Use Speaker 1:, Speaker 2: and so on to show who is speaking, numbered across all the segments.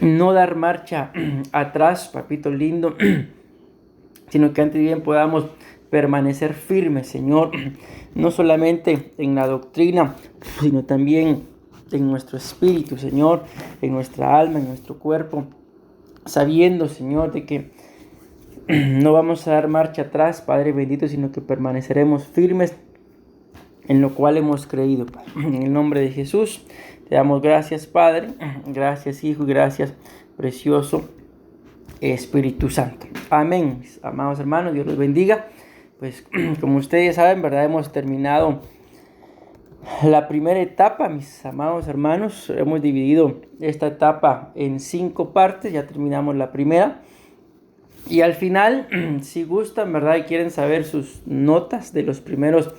Speaker 1: no dar marcha atrás, papito lindo, sino que antes bien podamos permanecer firmes, Señor, no solamente en la doctrina, sino también en nuestro espíritu, Señor, en nuestra alma, en nuestro cuerpo, sabiendo, Señor, de que no vamos a dar marcha atrás, Padre bendito, sino que permaneceremos firmes en lo cual hemos creído, Padre. En el nombre de Jesús, te damos gracias, Padre, gracias, Hijo, y gracias, precioso Espíritu Santo. Amén, mis amados hermanos, Dios los bendiga. Pues como ustedes saben, ¿verdad? Hemos terminado la primera etapa, mis amados hermanos. Hemos dividido esta etapa en 5 partes, ya terminamos la primera. Y al final, si gustan, ¿verdad? Y quieren saber sus notas de los primeros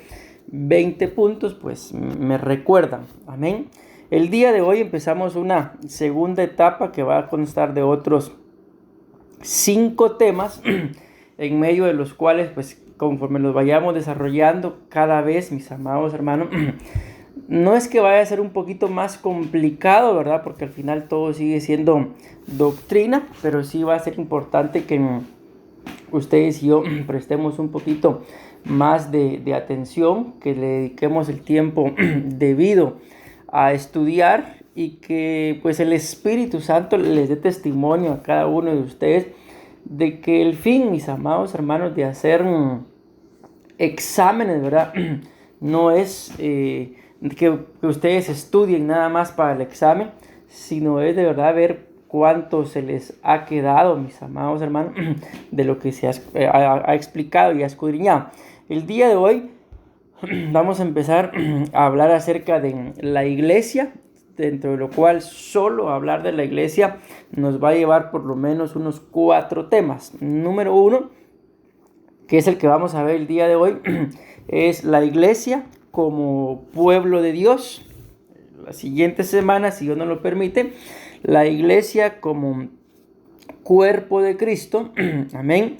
Speaker 1: 20 puntos, pues me recuerdan. Amén. El día de hoy empezamos una segunda etapa que va a constar de otros 5 temas, en medio de los cuales, pues conforme los vayamos desarrollando cada vez, mis amados hermanos, no es que vaya a ser un poquito más complicado, ¿verdad? Porque al final todo sigue siendo doctrina, pero sí va a ser importante que ustedes y yo prestemos un poquito más de atención, que le dediquemos el tiempo debido a estudiar y que pues el Espíritu Santo les dé testimonio a cada uno de ustedes de que el fin, mis amados hermanos, de hacer exámenes, ¿verdad? No es que ustedes estudien nada más para el examen, sino es de verdad ver cuánto se les ha quedado, mis amados hermanos, de lo que se ha explicado y ha escudriñado. El día de hoy vamos a empezar a hablar acerca de la iglesia, dentro de lo cual solo hablar de la iglesia nos va a llevar por lo menos unos 4 temas. Número 1, que es el que vamos a ver el día de hoy, es la iglesia como pueblo de Dios. La siguiente semana, si Dios nos lo permite, la iglesia como cuerpo de Cristo. Amén.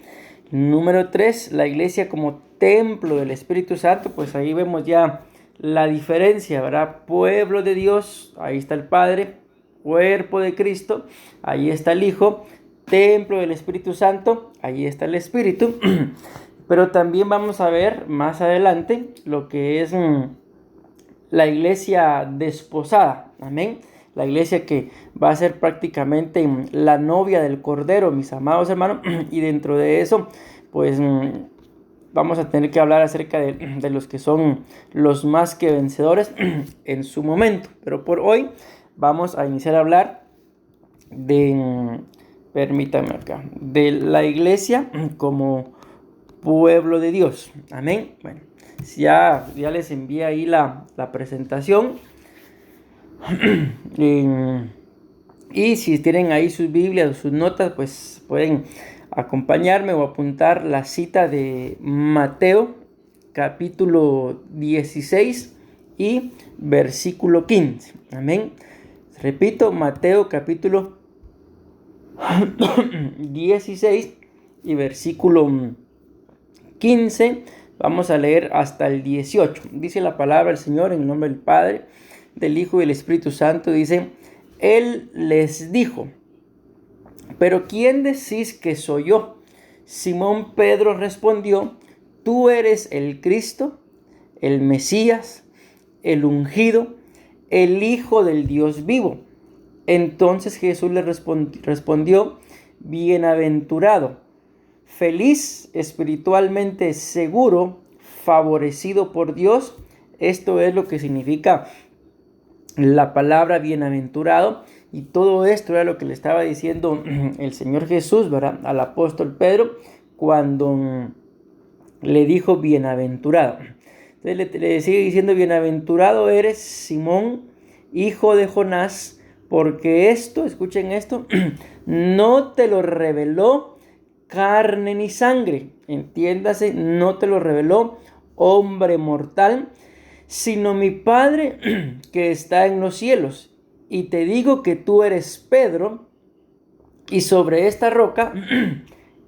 Speaker 1: Número 3, la iglesia como templo del Espíritu Santo. Pues ahí vemos ya la diferencia, ¿verdad? Pueblo de Dios, ahí está el Padre. Cuerpo de Cristo, ahí está el Hijo. Templo del Espíritu Santo, ahí está el Espíritu. Pero también vamos a ver más adelante lo que es la iglesia desposada. Amén. La iglesia que va a ser prácticamente la novia del Cordero, mis amados hermanos. Y dentro de eso, pues vamos a tener que hablar acerca de los que son los más que vencedores en su momento. Pero por hoy vamos a iniciar a hablar permítanme acá, de la iglesia como pueblo de Dios. Amén. Bueno, ya les envié ahí la presentación. Y si tienen ahí sus Biblias o sus notas, pues pueden acompañarme o apuntar la cita de Mateo capítulo 16 y versículo 15. Amén. Repito, Mateo capítulo 16 y versículo 15. Vamos a leer hasta el 18. Dice la palabra del Señor en el nombre del Padre, del Hijo y del Espíritu Santo. Dice: Él les dijo: ¿pero quién decís que soy yo? Simón Pedro respondió: tú eres el Cristo, el Mesías, el ungido, el Hijo del Dios vivo. Entonces Jesús le respondió: bienaventurado, feliz, espiritualmente seguro, favorecido por Dios. Esto es lo que significa la palabra bienaventurado. Y todo esto era lo que le estaba diciendo el Señor Jesús, ¿verdad?, al apóstol Pedro cuando le dijo bienaventurado. Entonces le sigue diciendo: bienaventurado eres, Simón, hijo de Jonás, porque esto, escuchen esto, no te lo reveló carne ni sangre. Entiéndase, no te lo reveló hombre mortal, sino mi Padre que está en los cielos. Y te digo que tú eres Pedro, y sobre esta roca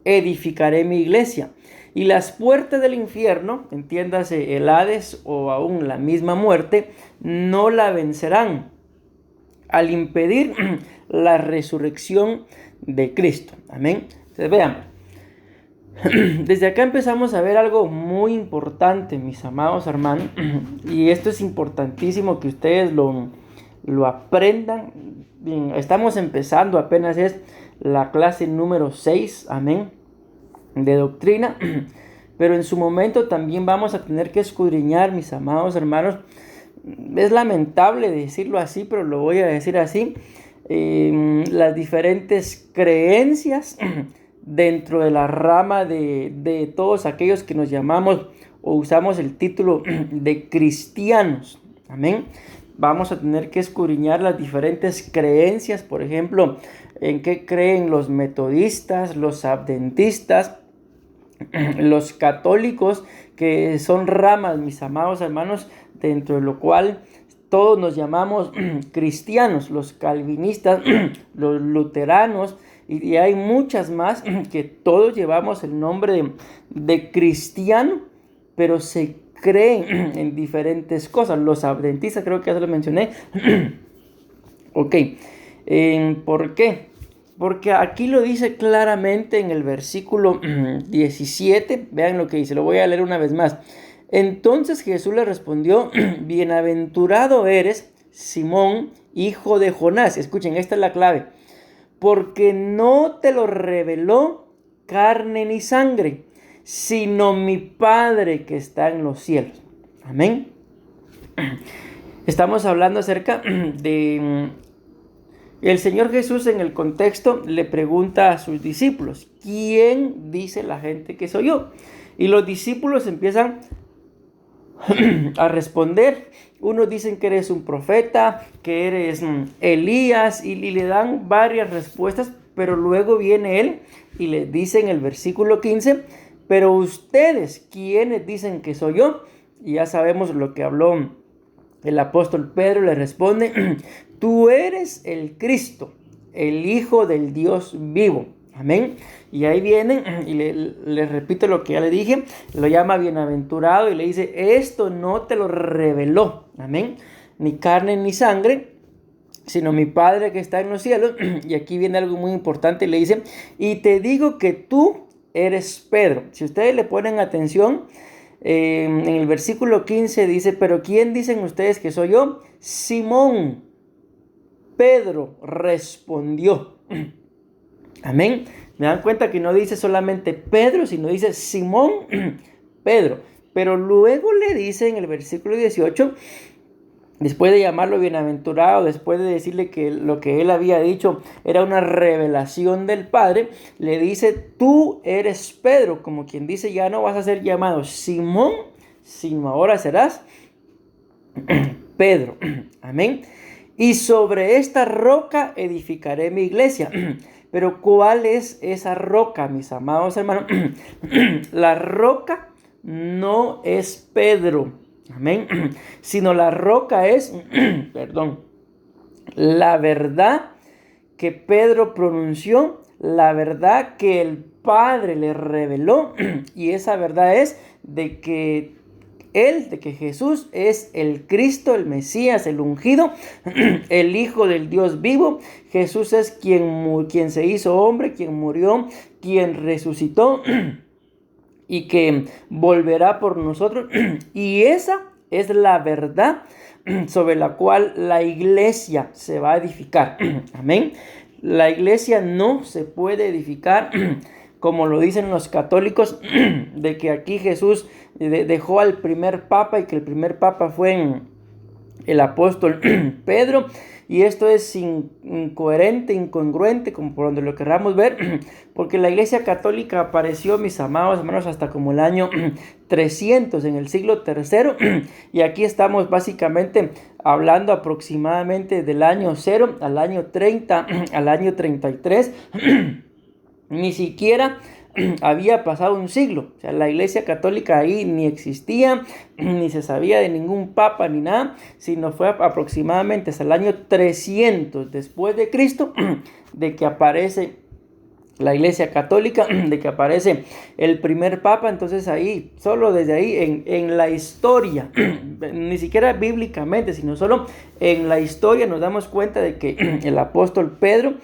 Speaker 1: edificaré mi iglesia. Y las puertas del infierno, entiéndase el Hades o aún la misma muerte, no la vencerán. al impedir la resurrección de Cristo. Amén. Entonces veamos. Desde acá empezamos a ver algo muy importante, mis amados hermanos, y esto es importantísimo que ustedes lo aprendan. Bien, estamos empezando, apenas es la clase número 6, amén, de doctrina, pero en su momento también vamos a tener que escudriñar, mis amados hermanos. Es lamentable decirlo así, pero lo voy a decir así, las diferentes creencias dentro de la rama de todos aquellos que nos llamamos o usamos el título de cristianos. Amén. Vamos a tener que escudriñar las diferentes creencias, por ejemplo, en qué creen los metodistas, los adventistas, los católicos, que son ramas, mis amados hermanos, dentro de lo cual todos nos llamamos cristianos, los calvinistas, los luteranos, y hay muchas más que todos llevamos el nombre de cristiano, pero se creen en diferentes cosas. Los adventistas, creo que ya se lo mencioné. Ok, ¿por qué? Porque aquí lo dice claramente en el versículo 17. Vean lo que dice, lo voy a leer una vez más. Entonces Jesús le respondió: bienaventurado eres, Simón, hijo de Jonás. Escuchen, esta es la clave. Porque no te lo reveló carne ni sangre, sino mi Padre que está en los cielos. Amén. Estamos hablando acerca de... El Señor Jesús, en el contexto, le pregunta a sus discípulos: ¿quién dice la gente que soy yo? Y los discípulos empiezan a responder. Unos dicen que eres un profeta, que eres Elías, y le dan varias respuestas, pero luego viene él y les dice en el versículo 15: pero ustedes, ¿quiénes dicen que soy yo? Y ya sabemos lo que habló el apóstol Pedro. Le responde: tú eres el Cristo, el Hijo del Dios vivo. Amén. Y ahí vienen y le repito lo que ya le dije, lo llama bienaventurado y le dice: esto no te lo reveló, amén, ni carne ni sangre, sino mi Padre que está en los cielos. Y aquí viene algo muy importante, le dice: y te digo que tú eres Pedro. Si ustedes le ponen atención, en el versículo 15 dice: pero ¿quién dicen ustedes que soy yo? Simón Pedro respondió. Amén. Me dan cuenta que no dice solamente Pedro, sino dice Simón Pedro. Pero luego le dice en el versículo 18, después de llamarlo bienaventurado, después de decirle que lo que él había dicho era una revelación del Padre, le dice: tú eres Pedro, como quien dice, ya no vas a ser llamado Simón, sino ahora serás Pedro. Amén. Y sobre esta roca edificaré mi iglesia. Pero ¿cuál es esa roca, mis amados hermanos? La roca no es Pedro, amén, sino la roca es, la verdad que Pedro pronunció, la verdad que el Padre le reveló, y esa verdad es de que Jesús es el Cristo, el Mesías, el ungido, el Hijo del Dios vivo. Jesús es quien se hizo hombre, quien murió, quien resucitó y que volverá por nosotros. Y esa es la verdad sobre la cual la iglesia se va a edificar. Amén. La iglesia no se puede edificar como lo dicen los católicos, de que aquí Jesús dejó al primer papa y que el primer papa fue el apóstol Pedro. Y esto es incoherente, incongruente, como por donde lo queramos ver, porque la iglesia católica apareció, mis amados hermanos, hasta como el año 300, en el siglo III, y aquí estamos básicamente hablando aproximadamente del año 0 al año 30, al año 33, ni siquiera había pasado un siglo. O sea, la iglesia católica ahí ni existía, ni se sabía de ningún papa ni nada, sino fue aproximadamente hasta el año 300 después de Cristo de que aparece la Iglesia Católica, de que aparece el primer papa. Entonces ahí, solo desde ahí, en la historia, ni siquiera bíblicamente, sino solo en la historia nos damos cuenta de que el apóstol Pedro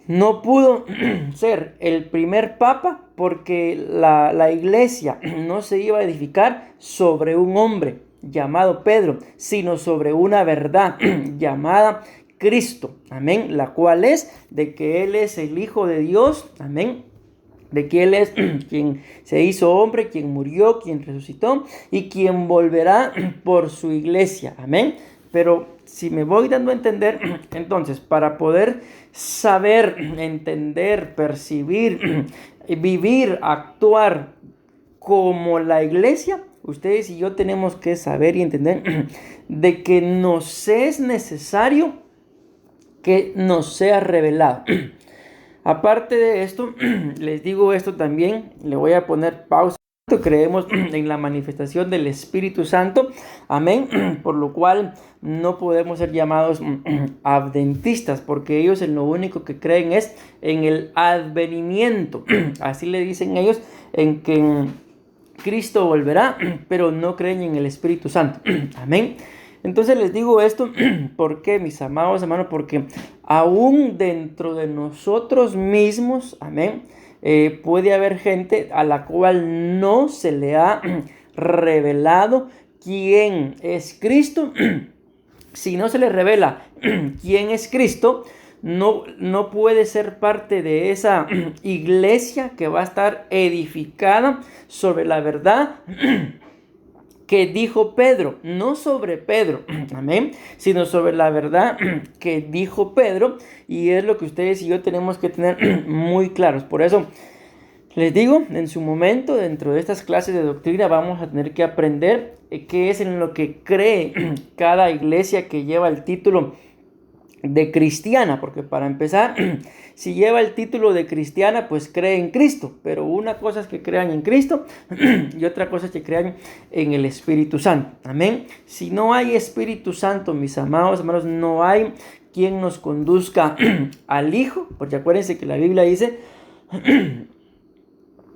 Speaker 1: no pudo ser el primer papa porque la iglesia no se iba a edificar sobre un hombre llamado Pedro, sino sobre una verdad llamada Cristo, amén, la cual es de que Él es el Hijo de Dios, amén, de que Él es quien se hizo hombre, quien murió, quien resucitó y quien volverá por su iglesia, amén. Pero si me voy dando a entender, entonces para poder saber, entender, percibir, vivir, actuar como la iglesia, ustedes y yo tenemos que saber y entender de que nos es necesario que nos sea revelado. Aparte de esto, les digo esto también, le voy a poner pausa. Creemos en la manifestación del Espíritu Santo, amén, por lo cual no podemos ser llamados adventistas, porque ellos en lo único que creen es en el advenimiento, así le dicen ellos, en que Cristo volverá, pero no creen en el Espíritu Santo, amén. Entonces les digo esto, ¿por qué, mis amados hermanos? Porque aún dentro de nosotros mismos, amén, puede haber gente a la cual no se le ha revelado quién es Cristo. Si no se le revela quién es Cristo, no puede ser parte de esa iglesia que va a estar edificada sobre la verdad que dijo Pedro, no sobre Pedro, amén, sino sobre la verdad que dijo Pedro, y es lo que ustedes y yo tenemos que tener muy claros. Por eso les digo, en su momento, dentro de estas clases de doctrina, vamos a tener que aprender qué es en lo que cree cada iglesia que lleva el título de cristiana, porque para empezar, si lleva el título de cristiana, pues cree en Cristo, pero una cosa es que crean en Cristo y otra cosa es que crean en el Espíritu Santo, amén. Si no hay Espíritu Santo, mis amados hermanos, no hay quien nos conduzca al Hijo, porque acuérdense que la Biblia dice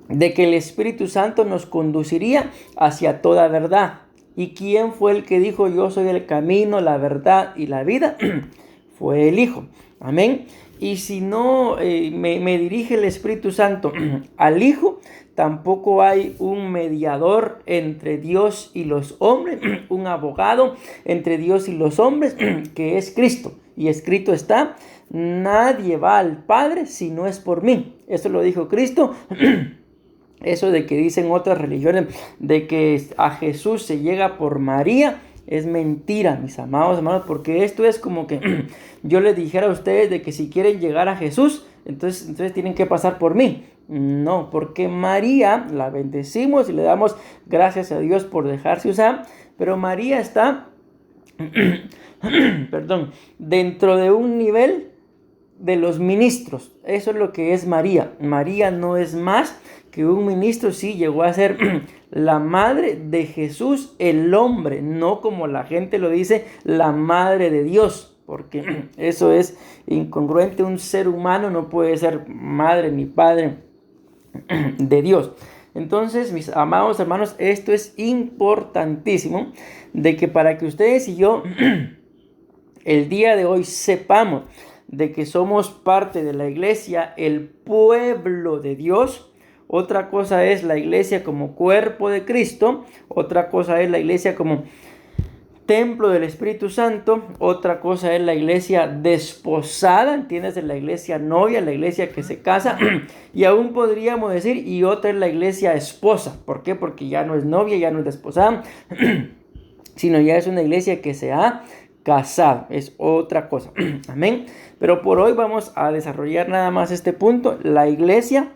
Speaker 1: de que el Espíritu Santo nos conduciría hacia toda verdad. ¿Y quién fue el que dijo yo soy el camino, la verdad y la vida? Fue el Hijo, amén. Y si no me dirige el Espíritu Santo al Hijo, tampoco hay un mediador entre Dios y los hombres, un abogado entre Dios y los hombres, que es Cristo. Y escrito está, nadie va al Padre si no es por mí. Eso lo dijo Cristo. Eso de que dicen otras religiones de que a Jesús se llega por María, es mentira, mis amados hermanos, porque esto es como que yo les dijera a ustedes de que si quieren llegar a Jesús, entonces tienen que pasar por mí. No, porque María la bendecimos y le damos gracias a Dios por dejarse usar, pero María está, perdón, dentro de un nivel de los ministros. Eso es lo que es María. María no es más que un ministro. Sí, llegó a ser la madre de Jesús, el hombre, no como la gente lo dice, la madre de Dios, porque eso es incongruente. Un ser humano no puede ser madre ni padre de Dios. Entonces, mis amados hermanos, esto es importantísimo, de que para que ustedes y yo el día de hoy sepamos de que somos parte de la iglesia, el pueblo de Dios. Otra cosa es la iglesia como cuerpo de Cristo, otra cosa es la iglesia como templo del Espíritu Santo, otra cosa es la iglesia desposada, ¿entiendes? La iglesia novia, la iglesia que se casa, y aún podríamos decir, y otra es la iglesia esposa. ¿Por qué? Porque ya no es novia, ya no es desposada, sino ya es una iglesia que se ha casado, es otra cosa, amén. Pero por hoy vamos a desarrollar nada más este punto, la iglesia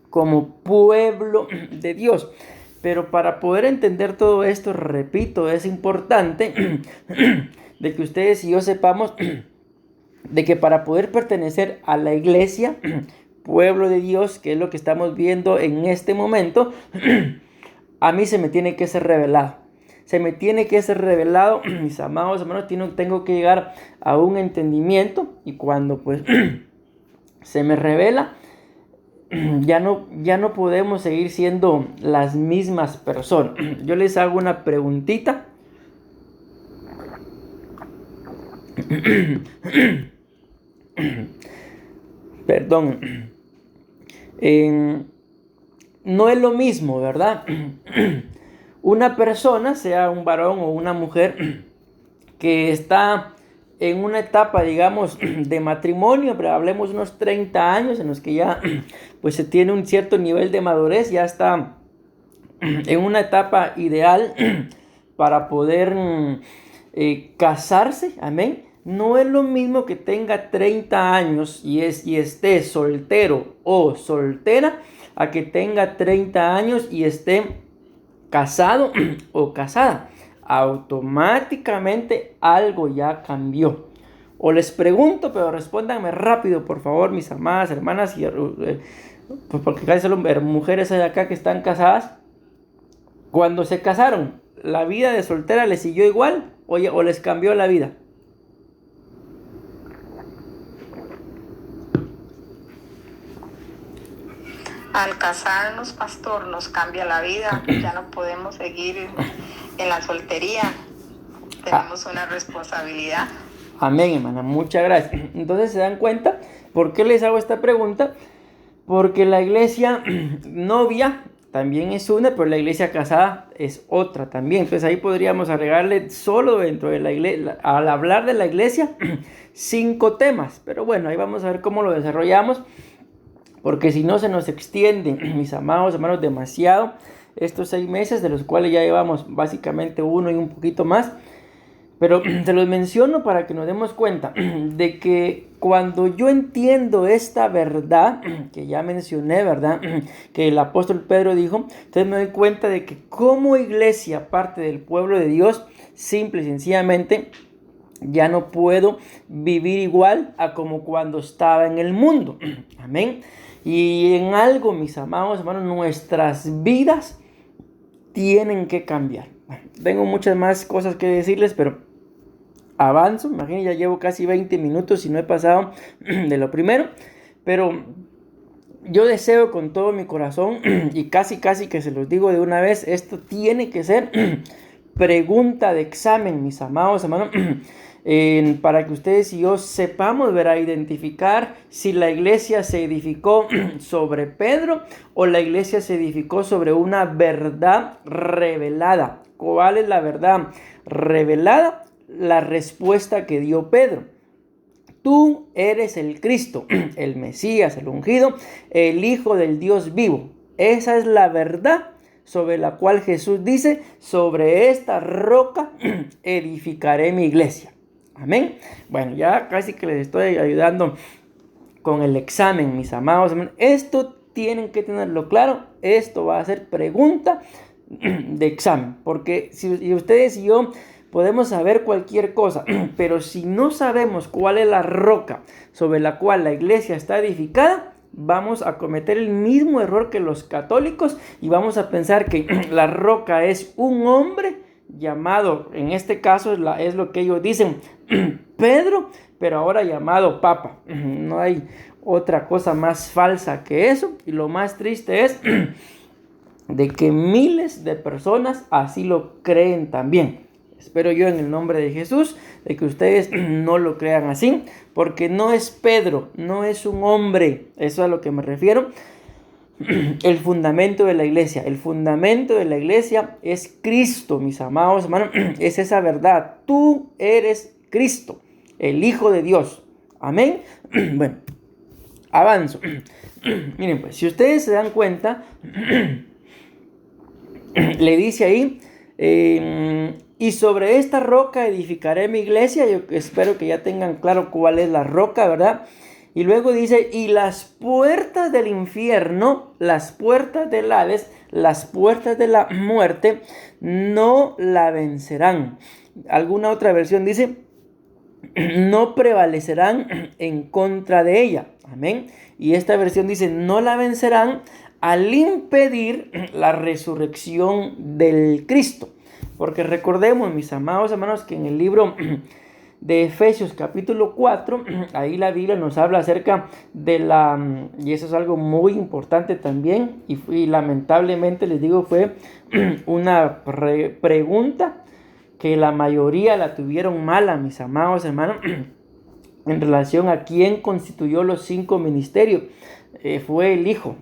Speaker 1: como pueblo de Dios. Pero para poder entender todo esto, repito, es importante de que ustedes y yo sepamos de que para poder pertenecer a la iglesia, pueblo de Dios, que es lo que estamos viendo en este momento, a mí se me tiene que ser revelado. Se me tiene que ser revelado, mis amados hermanos, tengo que llegar a un entendimiento, y cuando pues se me revela, ya no podemos seguir siendo las mismas personas. Yo les hago una preguntita. Perdón. No es lo mismo, ¿verdad? Una persona, sea un varón o una mujer, que está en una etapa, digamos, de matrimonio, pero hablemos unos 30 años en los que ya pues se tiene un cierto nivel de madurez, ya está en una etapa ideal para poder casarse, amén. No es lo mismo que tenga 30 años y esté soltero o soltera, a que tenga 30 años y esté casado o casada. Automáticamente algo ya cambió. O les pregunto, pero respóndanme rápido, por favor, mis amadas hermanas, porque casi solo mujeres hay acá que están casadas. Cuando se casaron, ¿la vida de soltera les siguió igual o les cambió la vida?
Speaker 2: Al casarnos, pastor, nos cambia la vida. Ya no podemos seguir en la soltería. Tenemos una responsabilidad.
Speaker 1: Amén, hermana. Muchas gracias. Entonces, ¿se dan cuenta por qué les hago esta pregunta? Porque la iglesia novia también es una, pero la iglesia casada es otra también. Entonces, ahí podríamos agregarle solo dentro de la iglesia, al hablar de la iglesia, 5 temas. Pero bueno, ahí vamos a ver cómo lo desarrollamos. Porque si no se nos extiende, mis amados hermanos, demasiado estos 6 meses, de los cuales ya llevamos básicamente 1 y un poquito más. Pero se los menciono para que nos demos cuenta de que cuando yo entiendo esta verdad, que ya mencioné, ¿verdad? Que el apóstol Pedro dijo, entonces me doy cuenta de que como iglesia, parte del pueblo de Dios, simple y sencillamente, ya no puedo vivir igual a como cuando estaba en el mundo. Amén. Y en algo, mis amados hermanos, nuestras vidas tienen que cambiar. Bueno, tengo muchas más cosas que decirles, pero avanzo. Imagínense, ya llevo casi 20 minutos y no he pasado de lo primero. Pero yo deseo con todo mi corazón, y casi que se los digo de una vez, esto tiene que ser pregunta de examen, mis amados hermanos. Para que ustedes y yo sepamos ver a identificar si la iglesia se edificó sobre Pedro o la iglesia se edificó sobre una verdad revelada. ¿Cuál es la verdad revelada? La respuesta que dio Pedro. Tú eres el Cristo, el Mesías, el ungido, el Hijo del Dios vivo. Esa es la verdad sobre la cual Jesús dice, sobre esta roca edificaré mi iglesia. Amén. Bueno, ya casi que les estoy ayudando con el examen, mis amados. Esto tienen que tenerlo claro. Esto va a ser pregunta de examen. Porque si ustedes y yo podemos saber cualquier cosa, pero si no sabemos cuál es la roca sobre la cual la iglesia está edificada, vamos a cometer el mismo error que los católicos y vamos a pensar que la roca es un hombre llamado, en este caso es lo que ellos dicen, Pedro, pero ahora llamado Papa. No hay otra cosa más falsa que eso, y lo más triste es de que miles de personas así lo creen también. Espero yo en el nombre de Jesús de que ustedes no lo crean así, porque no es Pedro, no es un hombre, eso es a lo que me refiero. El fundamento de la iglesia. El fundamento de la iglesia es Cristo, mis amados hermanos. Es esa verdad. Tú eres Cristo, el Hijo de Dios. Amén. Bueno, avanzo. Miren, pues, si ustedes se dan cuenta, le dice ahí, y sobre esta roca edificaré mi iglesia. Yo espero que ya tengan claro cuál es la roca, ¿verdad? Y luego dice, y las puertas del infierno, las puertas del Hades, las puertas de la muerte, no la vencerán. Alguna otra versión dice, no prevalecerán en contra de ella. Amén. Y esta versión dice, no la vencerán al impedir la resurrección del Cristo. Porque recordemos, mis amados hermanos, que en el libro de Efesios capítulo 4, ahí la Biblia nos habla acerca de y eso es algo muy importante también, y lamentablemente les digo, fue una pregunta que la mayoría la tuvieron mala, mis amados hermanos, en relación a quién constituyó los 5 ministerios. Fue el Hijo.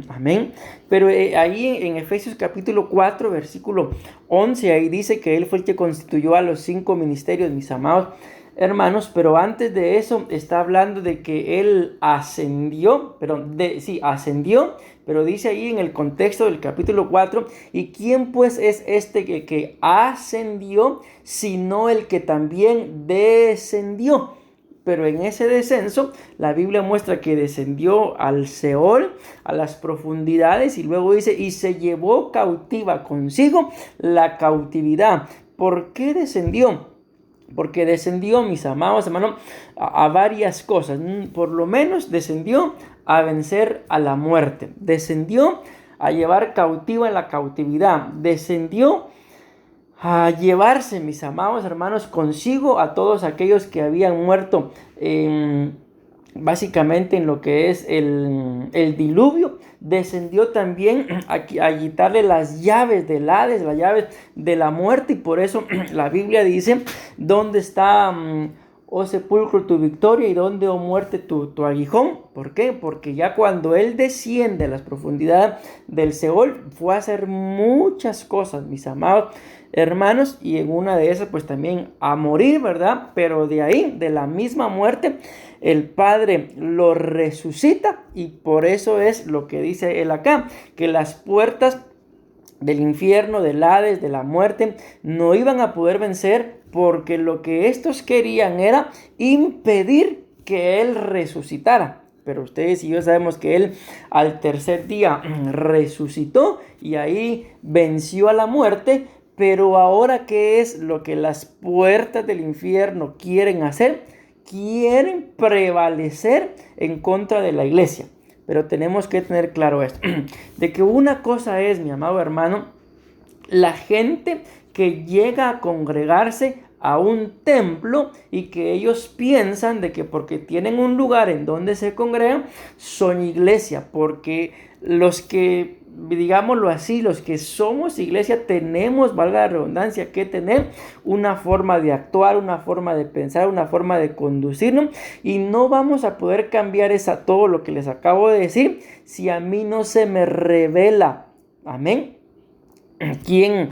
Speaker 1: Amén. Pero ahí en Efesios capítulo 4, versículo 11, ahí dice que Él fue el que constituyó a los 5 ministerios, mis amados hermanos. Pero antes de eso está hablando de que Él ascendió, ascendió, pero dice ahí en el contexto del capítulo 4, ¿y quién pues es este que ascendió, sino el que también descendió? Pero en ese descenso, la Biblia muestra que descendió al Seol, a las profundidades, y luego dice, y se llevó cautiva consigo la cautividad. ¿Por qué descendió? Porque descendió, mis amados hermanos, a varias cosas. Por lo menos descendió a vencer a la muerte. Descendió a llevar cautiva la cautividad. Descendió a llevarse, mis amados hermanos, consigo a todos aquellos que habían muerto básicamente en lo que es el diluvio. Descendió también a quitarle las llaves del Hades, las llaves de la muerte, y por eso la Biblia dice, ¿dónde está, oh sepulcro, tu victoria, y dónde, oh muerte, tu aguijón? ¿Por qué? Porque ya cuando Él desciende a las profundidades del Seol, fue a hacer muchas cosas, mis amados hermanos, y en una de esas pues también a morir, ¿verdad? Pero de ahí, de la misma muerte, el Padre lo resucita, y por eso es lo que dice Él acá, que las puertas del infierno, del Hades, de la muerte, no iban a poder vencer, porque lo que estos querían era impedir que Él resucitara. Pero ustedes y yo sabemos que Él al tercer día resucitó, y ahí venció a la muerte. Pero ahora, ¿qué es lo que las puertas del infierno quieren hacer? Quieren prevalecer en contra de la iglesia. Pero tenemos que tener claro esto, de que una cosa es, mi amado hermano, la gente que llega a congregarse a un templo, y que ellos piensan de que porque tienen un lugar en donde se congregan, son iglesia. Porque los que, digámoslo así, los que somos iglesia, tenemos, valga la redundancia, que tener una forma de actuar, una forma de pensar, una forma de conducirnos, y no vamos a poder cambiar todo lo que les acabo de decir, si a mí no se me revela, amén, quién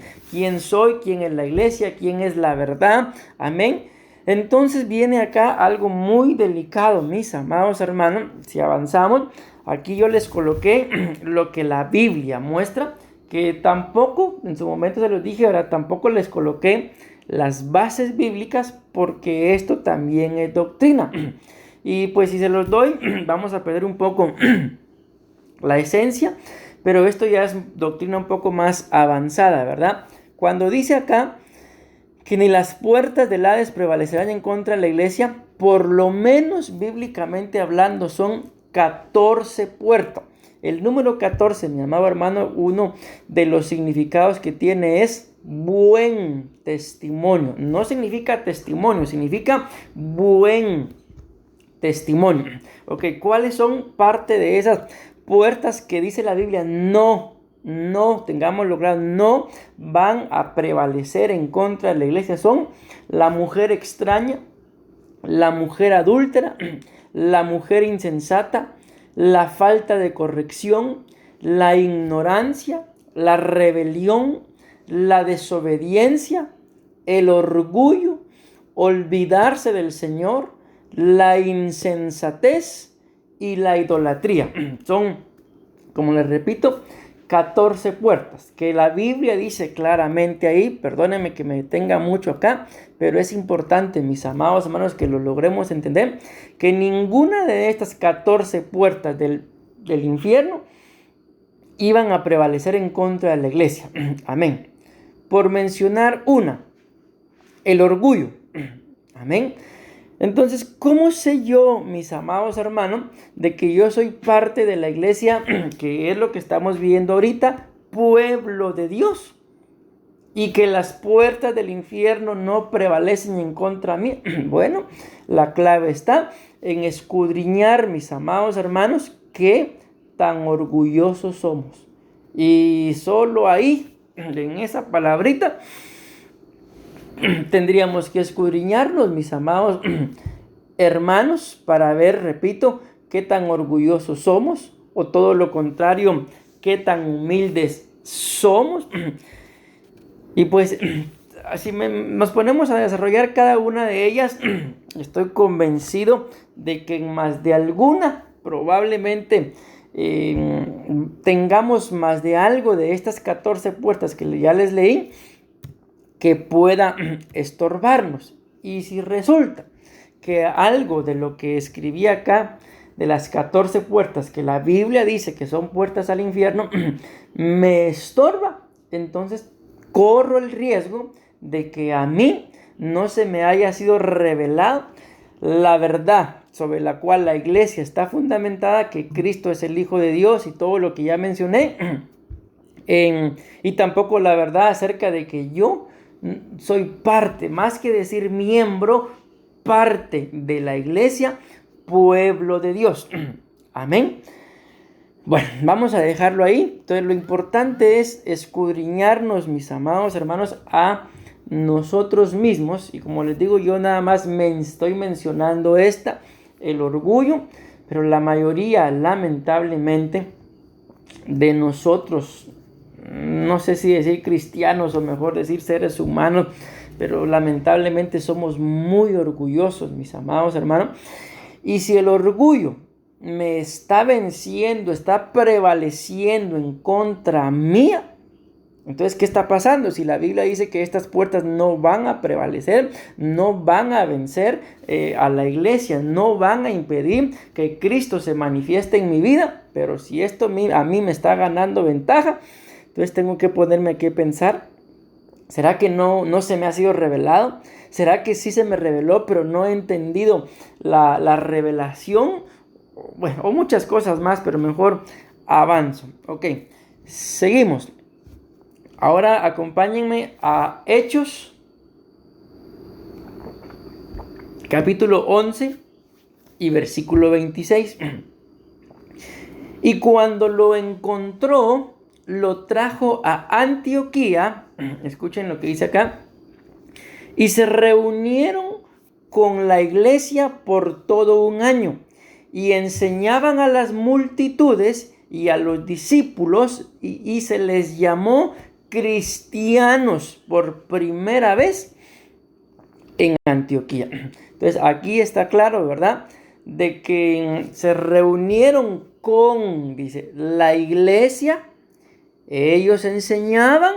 Speaker 1: soy, quién es la iglesia, quién es la verdad, amén. Entonces viene acá algo muy delicado, mis amados hermanos. Si avanzamos, aquí yo les coloqué lo que la Biblia muestra, que tampoco, en su momento se los dije, ahora tampoco les coloqué las bases bíblicas, porque esto también es doctrina. Y pues si se los doy, vamos a perder un poco la esencia, pero esto ya es doctrina un poco más avanzada, ¿verdad? Cuando dice acá que ni las puertas del Hades prevalecerán en contra de la iglesia, por lo menos bíblicamente hablando son 14 puertas. El número 14, mi amado hermano, uno de los significados que tiene es buen testimonio. No significa testimonio, significa buen testimonio. Ok, ¿cuáles son parte de esas puertas que dice la Biblia? No tengamos logrado, no van a prevalecer en contra de la iglesia. Son la mujer extraña, la mujer adúltera, la mujer insensata, la falta de corrección, la ignorancia, la rebelión, la desobediencia, el orgullo, olvidarse del Señor, la insensatez y la idolatría. Son, como les repito, 14 puertas que la Biblia dice claramente ahí. Perdónenme que me detenga mucho acá, pero es importante, mis amados hermanos, que lo logremos entender, que ninguna de estas 14 puertas del infierno iban a prevalecer en contra de la iglesia. Amén. Por mencionar una, el orgullo. Amén. Entonces, ¿cómo sé yo, mis amados hermanos, de que yo soy parte de la iglesia, que es lo que estamos viendo ahorita, pueblo de Dios? y que las puertas del infierno no prevalecen en contra mí. Bueno, la clave está en escudriñar, mis amados hermanos, qué tan orgullosos somos. Y solo ahí, en esa palabrita, tendríamos que escudriñarnos, mis amados hermanos, para ver, repito, qué tan orgullosos somos, o todo lo contrario, qué tan humildes somos. Y pues así nos ponemos a desarrollar cada una de ellas. Estoy convencido de que en más de alguna probablemente tengamos más de algo de estas 14 puertas que ya les leí que pueda estorbarnos. Y si resulta que algo de lo que escribí acá, de las 14 puertas que la Biblia dice que son puertas al infierno, me estorba, entonces corro el riesgo de que a mí no se me haya sido revelado la verdad sobre la cual la iglesia está fundamentada, que Cristo es el Hijo de Dios y todo lo que ya mencioné, y tampoco la verdad acerca de que yo soy parte, más que decir miembro, parte de la iglesia, pueblo de Dios. Amén. Bueno, vamos a dejarlo ahí. Entonces lo importante es escudriñarnos, mis amados hermanos, a nosotros mismos. Y como les digo, yo nada más estoy mencionando el orgullo, pero la mayoría, lamentablemente, de nosotros, no sé si decir cristianos o mejor decir seres humanos, pero lamentablemente somos muy orgullosos, mis amados hermanos. Y si el orgullo me está venciendo, está prevaleciendo en contra mía, entonces, ¿qué está pasando? Si la Biblia dice que estas puertas no van a prevalecer, no van a vencer a la iglesia, no van a impedir que Cristo se manifieste en mi vida, pero si esto a mí me está ganando ventaja, entonces tengo que ponerme aquí a pensar, ¿será que no se me ha sido revelado? ¿Será que sí se me reveló, pero no he entendido la revelación? Bueno, o muchas cosas más, pero mejor avanzo. Ok, seguimos. Ahora acompáñenme a Hechos, capítulo 11 y versículo 26. Y cuando lo encontró, lo trajo a Antioquía. Escuchen lo que dice acá. Y se reunieron con la iglesia por todo un año y enseñaban a las multitudes y a los discípulos y se les llamó cristianos por primera vez en Antioquía. Entonces aquí está claro, ¿verdad? De que se reunieron con, dice, la iglesia, ellos enseñaban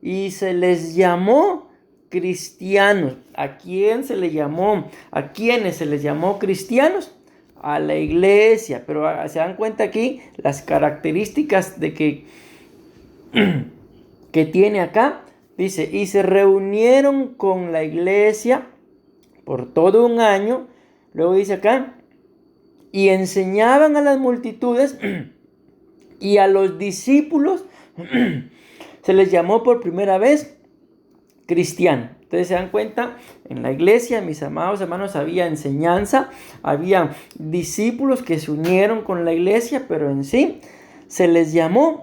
Speaker 1: y se les llamó cristianos. ¿A quién se le llamó? ¿A quiénes se les llamó cristianos? A la iglesia. Pero se dan cuenta aquí las características de que tiene acá. Dice, y se reunieron con la iglesia por todo un año. Luego dice acá, y enseñaban a las multitudes y a los discípulos se les llamó por primera vez cristiano. Entonces se dan cuenta, en la iglesia, mis amados hermanos, había enseñanza, había discípulos que se unieron con la iglesia, pero en sí se les llamó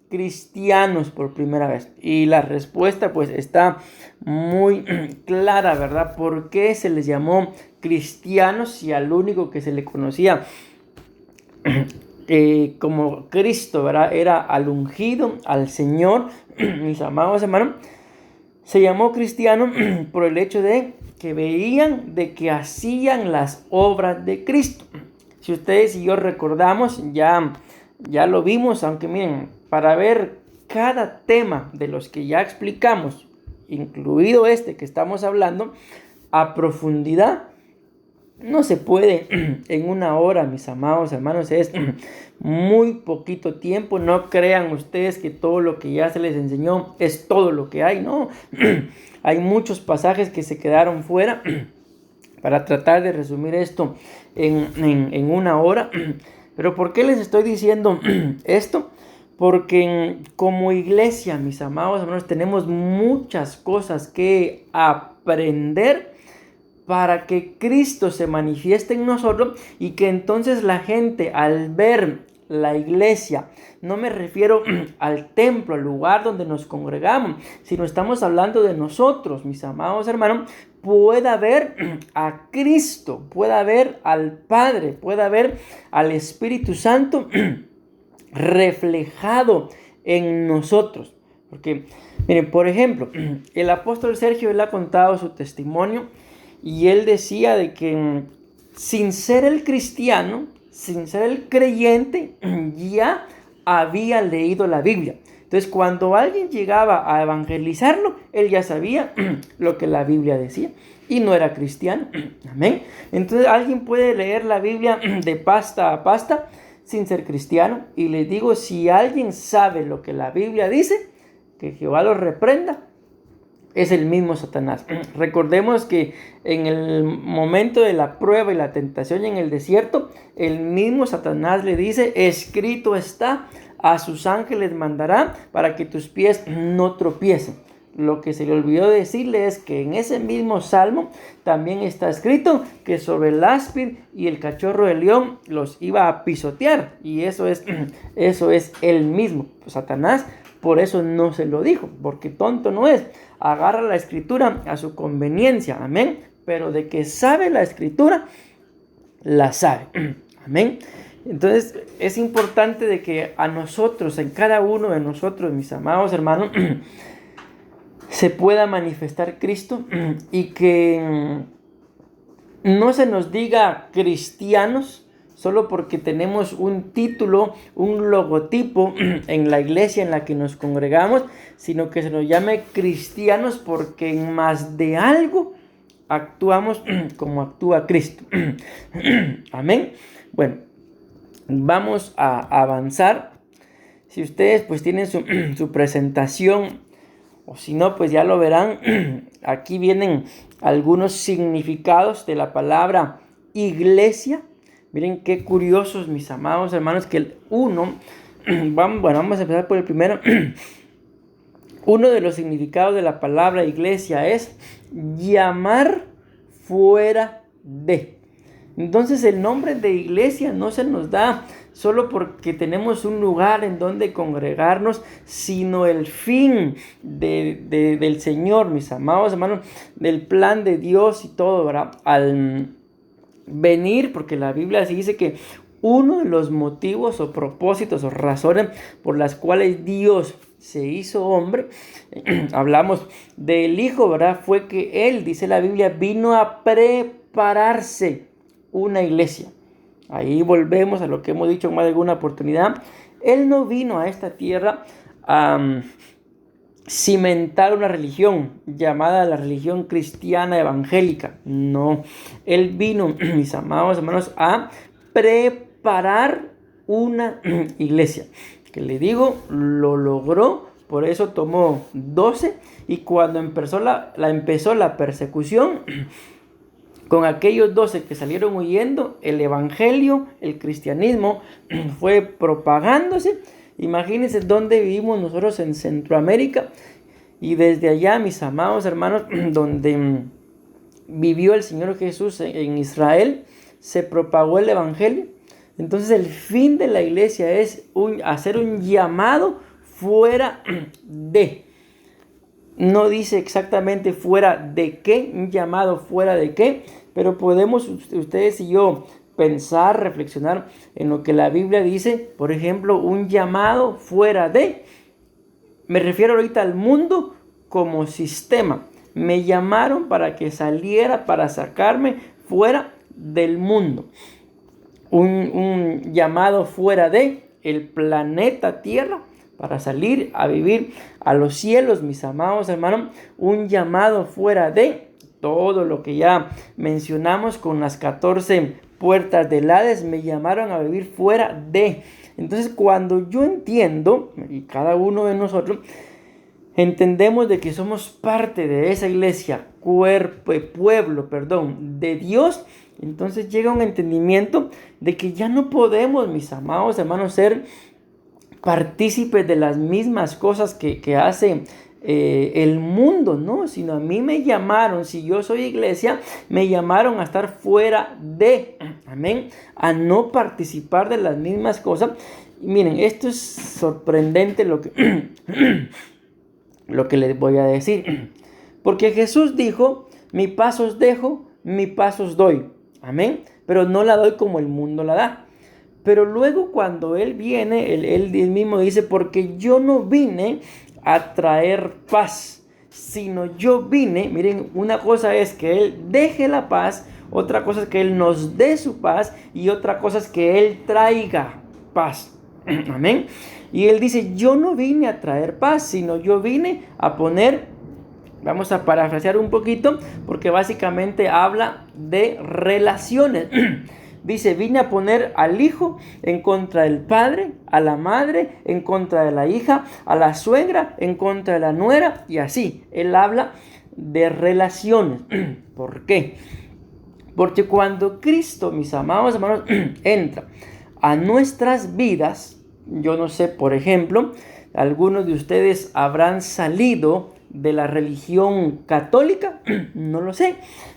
Speaker 1: cristianos por primera vez. Y la respuesta pues está muy clara, ¿verdad? ¿Por qué se les llamó cristianos si al único que se le conocía como Cristo, ¿verdad? Era al ungido, al Señor? Mis amados hermanos, se llamó cristiano por el hecho de que veían de que hacían las obras de Cristo. Si ustedes y yo recordamos, ya lo vimos, aunque miren, para ver cada tema de los que ya explicamos, incluido este que estamos hablando, a profundidad, no se puede en una hora, mis amados hermanos, es muy poquito tiempo. No crean ustedes que todo lo que ya se les enseñó es todo lo que hay, no. Hay muchos pasajes que se quedaron fuera para tratar de resumir esto en una hora. Pero ¿por qué les estoy diciendo esto? Porque como iglesia, mis amados hermanos, tenemos muchas cosas que aprender para que Cristo se manifieste en nosotros y que entonces la gente al ver la iglesia, no me refiero al templo, al lugar donde nos congregamos, sino estamos hablando de nosotros, mis amados hermanos, pueda ver a Cristo, pueda ver al Padre, pueda ver al Espíritu Santo reflejado en nosotros. Porque, miren, por ejemplo, el apóstol Sergio, él ha contado su testimonio y él decía de que sin ser el cristiano, sin ser el creyente, ya había leído la Biblia. Entonces, cuando alguien llegaba a evangelizarlo, él ya sabía lo que la Biblia decía y no era cristiano. Amén. Entonces, alguien puede leer la Biblia de pasta a pasta sin ser cristiano. Y les digo, si alguien sabe lo que la Biblia dice, que Jehová lo reprenda, es el mismo Satanás. Recordemos que en el momento de la prueba y la tentación en el desierto, el mismo Satanás le dice, escrito está, a sus ángeles mandará para que tus pies no tropiecen. Lo que se le olvidó decirle es que en ese mismo salmo también está escrito que sobre el áspid y el cachorro de león los iba a pisotear. Y eso es él mismo. Pues Satanás por eso no se lo dijo, porque tonto no es. Agarra la escritura a su conveniencia, amén. Pero de que sabe la escritura, la sabe, amén. Entonces es importante de que a nosotros, en cada uno de nosotros, mis amados hermanos, se pueda manifestar Cristo y que no se nos diga cristianos solo porque tenemos un título, un logotipo en la iglesia en la que nos congregamos, sino que se nos llame cristianos porque en más de algo actuamos como actúa Cristo. Amén. Bueno, vamos a avanzar. Si ustedes pues tienen su presentación, o si no, pues ya lo verán. Aquí vienen algunos significados de la palabra iglesia. Miren qué curiosos, mis amados hermanos, que vamos a empezar por el primero. Uno de los significados de la palabra iglesia es llamar fuera de. Entonces el nombre de iglesia no se nos da solo porque tenemos un lugar en donde congregarnos, sino el fin del Señor, mis amados hermanos, del plan de Dios y todo, ¿verdad? Al venir, porque la Biblia sí dice que uno de los motivos o propósitos o razones por las cuales Dios se hizo hombre, hablamos del Hijo, ¿verdad? Fue que Él, dice la Biblia, vino a prepararse una iglesia. Ahí volvemos a lo que hemos dicho en más de alguna oportunidad. Él no vino a esta tierra a cimentar una religión llamada la religión cristiana evangélica. No, Él vino, mis amados hermanos, a preparar una iglesia. Que le digo, lo logró, por eso tomó 12 y cuando empezó la persecución, con aquellos 12 que salieron huyendo, el evangelio, el cristianismo fue propagándose. Imagínense dónde vivimos nosotros en Centroamérica y desde allá, mis amados hermanos, donde vivió el Señor Jesús en Israel, se propagó el evangelio. Entonces el fin de la iglesia es hacer un llamado fuera de. No dice exactamente fuera de qué, un llamado fuera de qué, pero podemos ustedes y yo pensar, reflexionar en lo que la Biblia dice. Por ejemplo, un llamado fuera de. Me refiero ahorita al mundo como sistema. Me llamaron para que saliera, para sacarme fuera del mundo. Un llamado fuera de el planeta Tierra para salir a vivir a los cielos, mis amados hermanos. Un llamado fuera de todo lo que ya mencionamos con las 14 puertas del Hades. Me llamaron a vivir fuera de. Entonces, cuando yo entiendo, y cada uno de nosotros entendemos de que somos parte de esa iglesia, pueblo de Dios, entonces llega un entendimiento de que ya no podemos, mis amados hermanos, ser partícipes de las mismas cosas que hace el mundo, ¿no? Sino a mí me llamaron, si yo soy iglesia, me llamaron a estar fuera de, amén, a no participar de las mismas cosas. Y miren, esto es sorprendente lo que les voy a decir, porque Jesús dijo: mi paz os dejo, mi paz os doy, amén, pero no la doy como el mundo la da. Pero luego cuando Él viene, él mismo dice: porque yo no vine a traer paz, sino yo vine. Miren, una cosa es que Él deje la paz, otra cosa es que Él nos dé su paz, y otra cosa es que Él traiga paz. Amén. Y Él dice: yo no vine a traer paz, sino yo vine a poner, vamos a parafrasear un poquito, porque básicamente habla de relaciones. Dice: vine a poner al hijo en contra del padre, a la madre en contra de la hija, a la suegra en contra de la nuera, y así. Él habla de relaciones. ¿Por qué? Porque cuando Cristo, mis amados hermanos, entra a nuestras vidas, yo no sé, por ejemplo, algunos de ustedes habrán salido de la religión católica, no lo sé,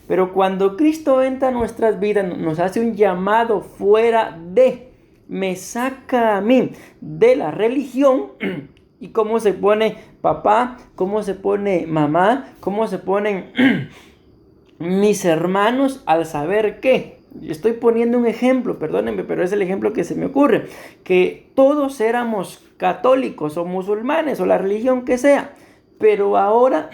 Speaker 1: pero cuando Cristo entra a nuestras vidas, nos hace un llamado fuera de, me saca a mí de la religión. Y cómo se pone papá, cómo se pone mamá, cómo se ponen mis hermanos al saber que, estoy poniendo un ejemplo, perdónenme, pero es el ejemplo que se me ocurre, que todos éramos católicos o musulmanes o la religión que sea, pero ahora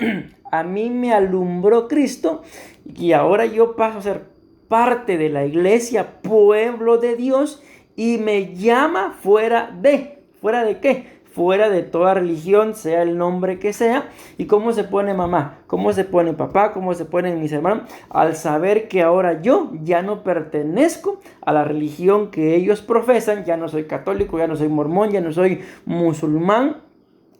Speaker 1: a mí me alumbró Cristo y ahora yo paso a ser parte de la iglesia, pueblo de Dios, y me llama ¿fuera de qué? Fuera de toda religión, sea el nombre que sea. ¿Y cómo se pone mamá? ¿Cómo se pone papá? ¿Cómo se ponen mis hermanos? Al saber que ahora yo ya no pertenezco a la religión que ellos profesan, ya no soy católico, ya no soy mormón, ya no soy musulmán,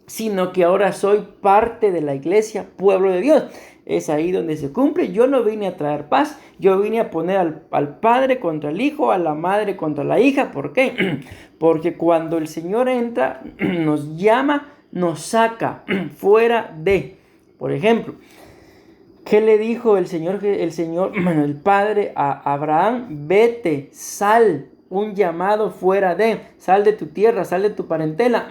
Speaker 1: sino que ahora soy parte de la iglesia, pueblo de Dios. Es ahí donde se cumple. Yo no vine a traer paz, yo vine a poner al padre contra el hijo, a la madre contra la hija. ¿Por qué? Porque cuando el Señor entra, nos llama, nos saca fuera de. Por ejemplo, ¿qué le dijo el Padre a Abraham? Vete, sal, un llamado fuera de, sal de tu tierra, sal de tu parentela.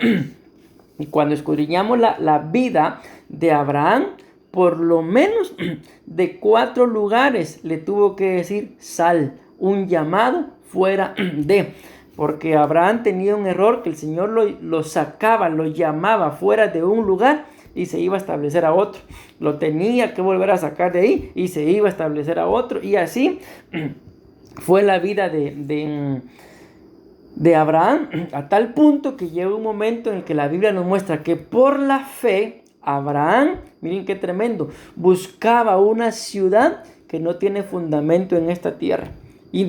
Speaker 1: Y cuando escudriñamos la vida de Abraham, por lo menos de 4 lugares le tuvo que decir sal, un llamado fuera de. Porque Abraham tenía un error, que el Señor lo sacaba, lo llamaba fuera de un lugar y se iba a establecer a otro. Lo tenía que volver a sacar de ahí y se iba a establecer a otro. Y así fue la vida de Abraham, a tal punto que llega un momento en el que la Biblia nos muestra que por la fe Abraham, miren qué tremendo, buscaba una ciudad que no tiene fundamento en esta tierra. ¿Y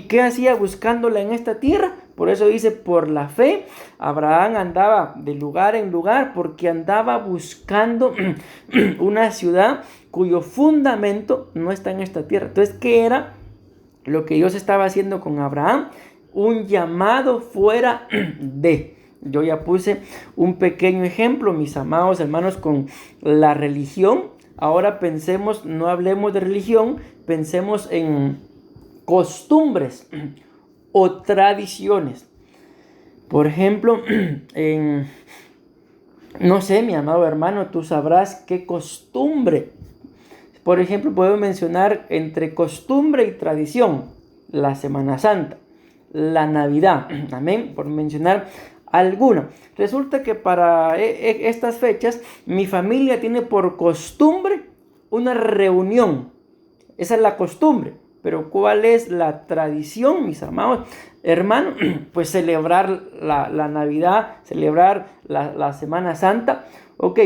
Speaker 1: qué hacía buscándola en esta tierra? Por eso dice: por la fe Abraham andaba de lugar en lugar, porque andaba buscando una ciudad cuyo fundamento no está en esta tierra. Entonces, ¿qué era lo que Dios estaba haciendo con Abraham? Un llamado fuera de. Yo ya puse un pequeño ejemplo, mis amados hermanos, con la religión. Ahora pensemos, no hablemos de religión, pensemos en costumbres o tradiciones. Por ejemplo, no sé, mi amado hermano, tú sabrás qué costumbre. Por ejemplo, puedo mencionar entre costumbre y tradición la Semana Santa, la Navidad, amén, por mencionar alguna. Resulta que para estas fechas mi familia tiene por costumbre una reunión. Esa es la costumbre. Pero ¿cuál es la tradición, mis amados hermanos? Pues celebrar la Navidad, celebrar la Semana Santa. Ok,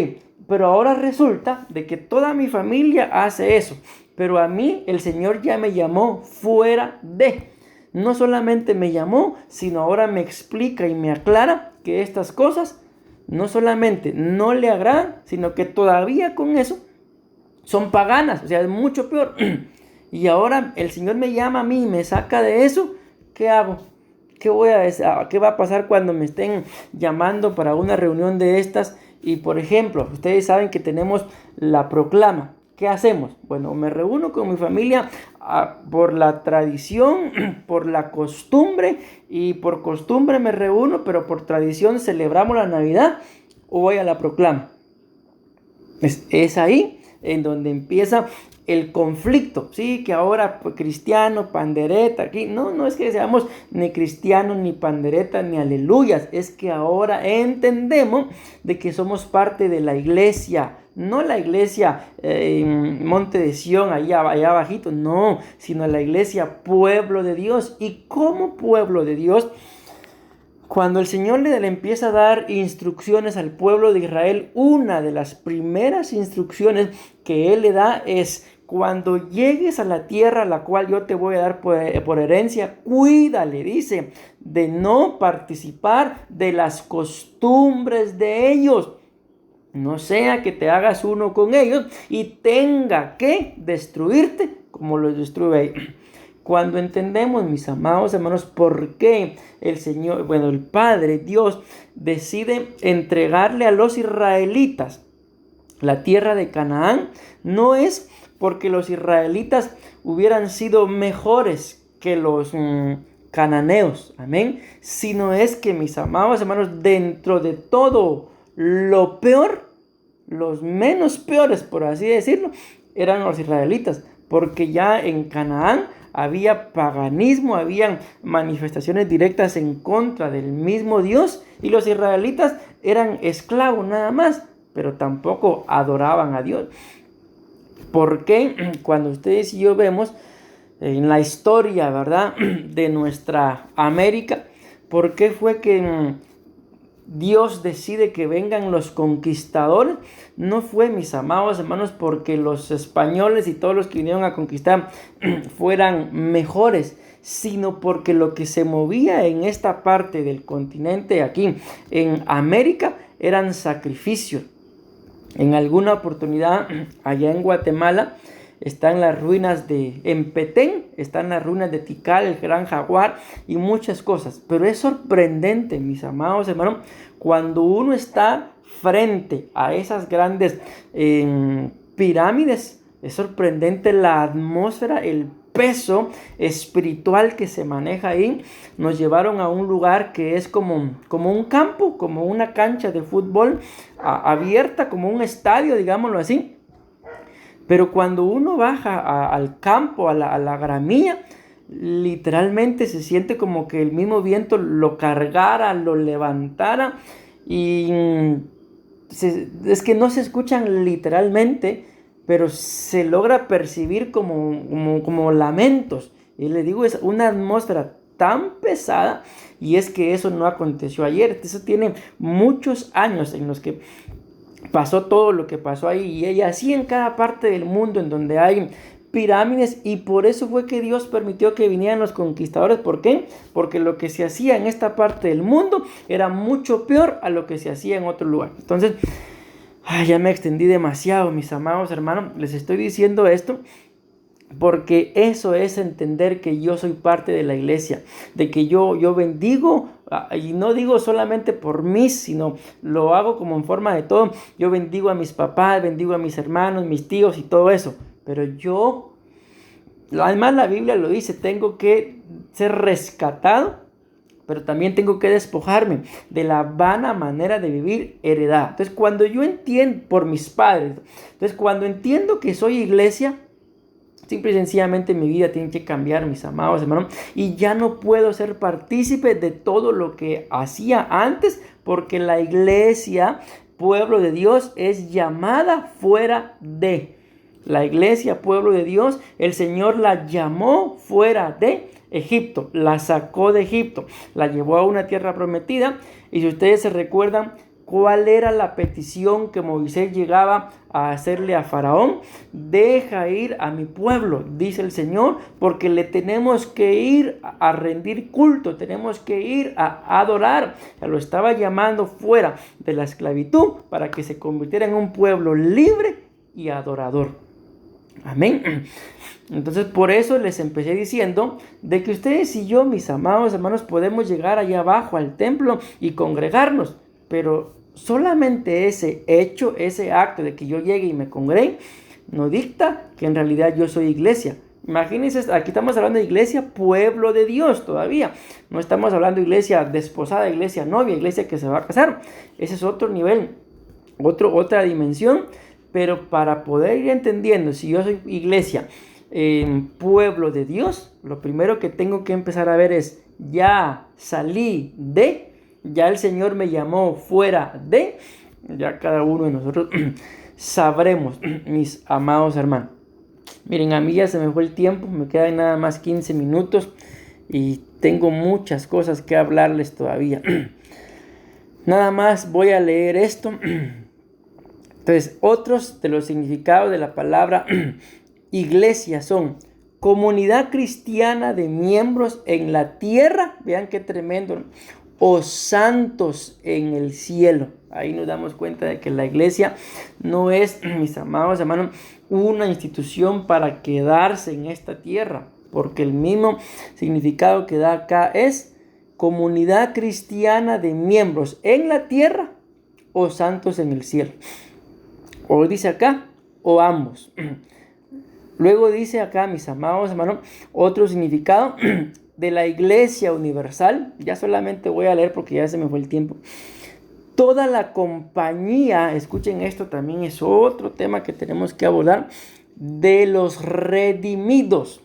Speaker 1: pero ahora resulta de que toda mi familia hace eso. Pero a mí el Señor ya me llamó fuera de. No solamente me llamó, sino ahora me explica y me aclara que estas cosas no solamente no le agradan, sino que todavía con eso son paganas. O sea, es mucho peor. Y ahora el Señor me llama a mí y me saca de eso. ¿Qué hago? ¿Qué qué va a pasar cuando me estén llamando para una reunión de estas? Y por ejemplo, ustedes saben que tenemos la proclama. ¿Qué hacemos? Bueno, me reúno con mi familia por la tradición, por la costumbre, y por costumbre me reúno, pero por tradición celebramos la Navidad, o voy a la proclama. Es ahí en donde empieza el conflicto, sí, que ahora pues, cristiano, pandereta, aquí, no es que seamos ni cristianos, ni pandereta, ni aleluyas, es que ahora entendemos de que somos parte de la iglesia, no la iglesia en Monte de Sión, allá abajito, no, sino la iglesia pueblo de Dios. Y como pueblo de Dios, cuando el Señor le empieza a dar instrucciones al pueblo de Israel, una de las primeras instrucciones que Él le da es: cuando llegues a la tierra a la cual yo te voy a dar por herencia, cuídale, dice, de no participar de las costumbres de ellos. No sea que te hagas uno con ellos y tenga que destruirte como los destruye ahí. Cuando entendemos, mis amados hermanos, por qué el Señor, el Padre, Dios, decide entregarle a los israelitas la tierra de Canaán, no es porque los israelitas hubieran sido mejores que los cananeos, amén, sino es que, mis amados hermanos, dentro de todo lo peor, los menos peores, por así decirlo, eran los israelitas, porque ya en Canaán había paganismo, habían manifestaciones directas en contra del mismo Dios, y los israelitas eran esclavos nada más, pero tampoco adoraban a Dios. Porque cuando ustedes y yo vemos en la historia, ¿verdad?, de nuestra América, ¿por qué fue que Dios decide que vengan los conquistadores? No fue, mis amados hermanos, porque los españoles y todos los que vinieron a conquistar fueran mejores, sino porque lo que se movía en esta parte del continente, aquí en América, eran sacrificios. En alguna oportunidad, allá en Guatemala, están las ruinas en Petén, están las ruinas de Tikal, el Gran Jaguar y muchas cosas. Pero es sorprendente, mis amados hermanos, cuando uno está frente a esas grandes pirámides, es sorprendente la atmósfera, el peso espiritual que se maneja ahí. Nos llevaron a un lugar que es como un campo, como una cancha de fútbol abierta, como un estadio, digámoslo así. Pero cuando uno baja al campo, a la gramilla, literalmente se siente como que el mismo viento lo cargara, lo levantara, y es que no se escuchan literalmente, pero se logra percibir como lamentos. Y les digo, es una atmósfera tan pesada, y es que eso no aconteció ayer. Eso tiene muchos años en los que pasó todo lo que pasó ahí, y así en cada parte del mundo en donde hay pirámides. Y por eso fue que Dios permitió que vinieran los conquistadores. ¿Por qué? Porque lo que se hacía en esta parte del mundo era mucho peor a lo que se hacía en otro lugar. Entonces, ya me extendí demasiado, mis amados hermanos. Les estoy diciendo esto porque eso es entender que yo soy parte de la iglesia, de que yo bendigo, y no digo solamente por mí, sino lo hago como en forma de todo. Yo bendigo a mis papás, bendigo a mis hermanos, mis tíos y todo eso. Pero además la Biblia lo dice, tengo que ser rescatado, pero también tengo que despojarme de la vana manera de vivir heredada. Entonces, cuando yo entiendo por mis padres, cuando entiendo que soy iglesia, simple y sencillamente mi vida tiene que cambiar, mis amados hermanos, y ya no puedo ser partícipe de todo lo que hacía antes, porque la iglesia, pueblo de Dios, es llamada fuera de. La iglesia, pueblo de Dios, el Señor la llamó fuera de Egipto, la sacó de Egipto, la llevó a una tierra prometida. Y si ustedes se recuerdan, ¿cuál era la petición que Moisés llegaba a hacerle a Faraón? Deja ir a mi pueblo, dice el Señor, porque le tenemos que ir a rendir culto, tenemos que ir a adorar. Lo estaba llamando fuera de la esclavitud para que se convirtiera en un pueblo libre y adorador. Amén. Entonces por eso les empecé diciendo de que ustedes y yo, mis amados hermanos, podemos llegar allá abajo al templo y congregarnos, pero solamente ese hecho, ese acto de que yo llegue y me congregue, no dicta que en realidad yo soy iglesia. Imagínense, aquí estamos hablando de iglesia, pueblo de Dios todavía. No estamos hablando de iglesia desposada, iglesia novia, iglesia que se va a casar. Ese es otro nivel, otra dimensión. Pero para poder ir entendiendo si yo soy iglesia, pueblo de Dios, lo primero que tengo que empezar a ver es, ya salí de, ya el Señor me llamó fuera de, ya cada uno de nosotros sabremos, mis amados hermanos. Miren, a mí ya se me fue el tiempo, me quedan nada más 15 minutos y tengo muchas cosas que hablarles todavía. Nada más voy a leer esto. Entonces, otros de los significados de la palabra iglesia son comunidad cristiana de miembros en la tierra, vean qué tremendo, o santos en el cielo. Ahí nos damos cuenta de que la iglesia no es, mis amados hermanos, una institución para quedarse en esta tierra, porque el mismo significado que da acá es comunidad cristiana de miembros en la tierra o santos en el cielo. O dice acá, o ambos. Luego dice acá, mis amados hermanos, otro significado de la iglesia universal. Ya solamente voy a leer porque ya se me fue el tiempo. Toda la compañía, escuchen esto, también es otro tema que tenemos que abordar, de los redimidos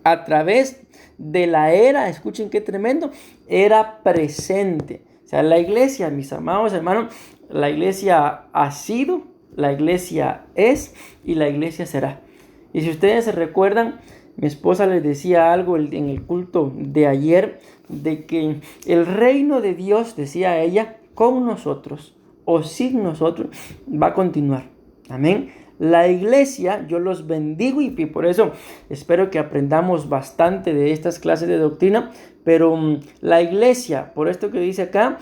Speaker 1: a través de la era, escuchen qué tremendo, era presente. O sea, la iglesia, mis amados hermanos, la iglesia ha sido, la iglesia es y la iglesia será. Y si ustedes se recuerdan, mi esposa les decía algo en el culto de ayer, de que el reino de Dios, decía ella, con nosotros o sin nosotros va a continuar. Amén. La iglesia, yo los bendigo y por eso espero que aprendamos bastante de estas clases de doctrina, pero la iglesia, por esto que dice acá,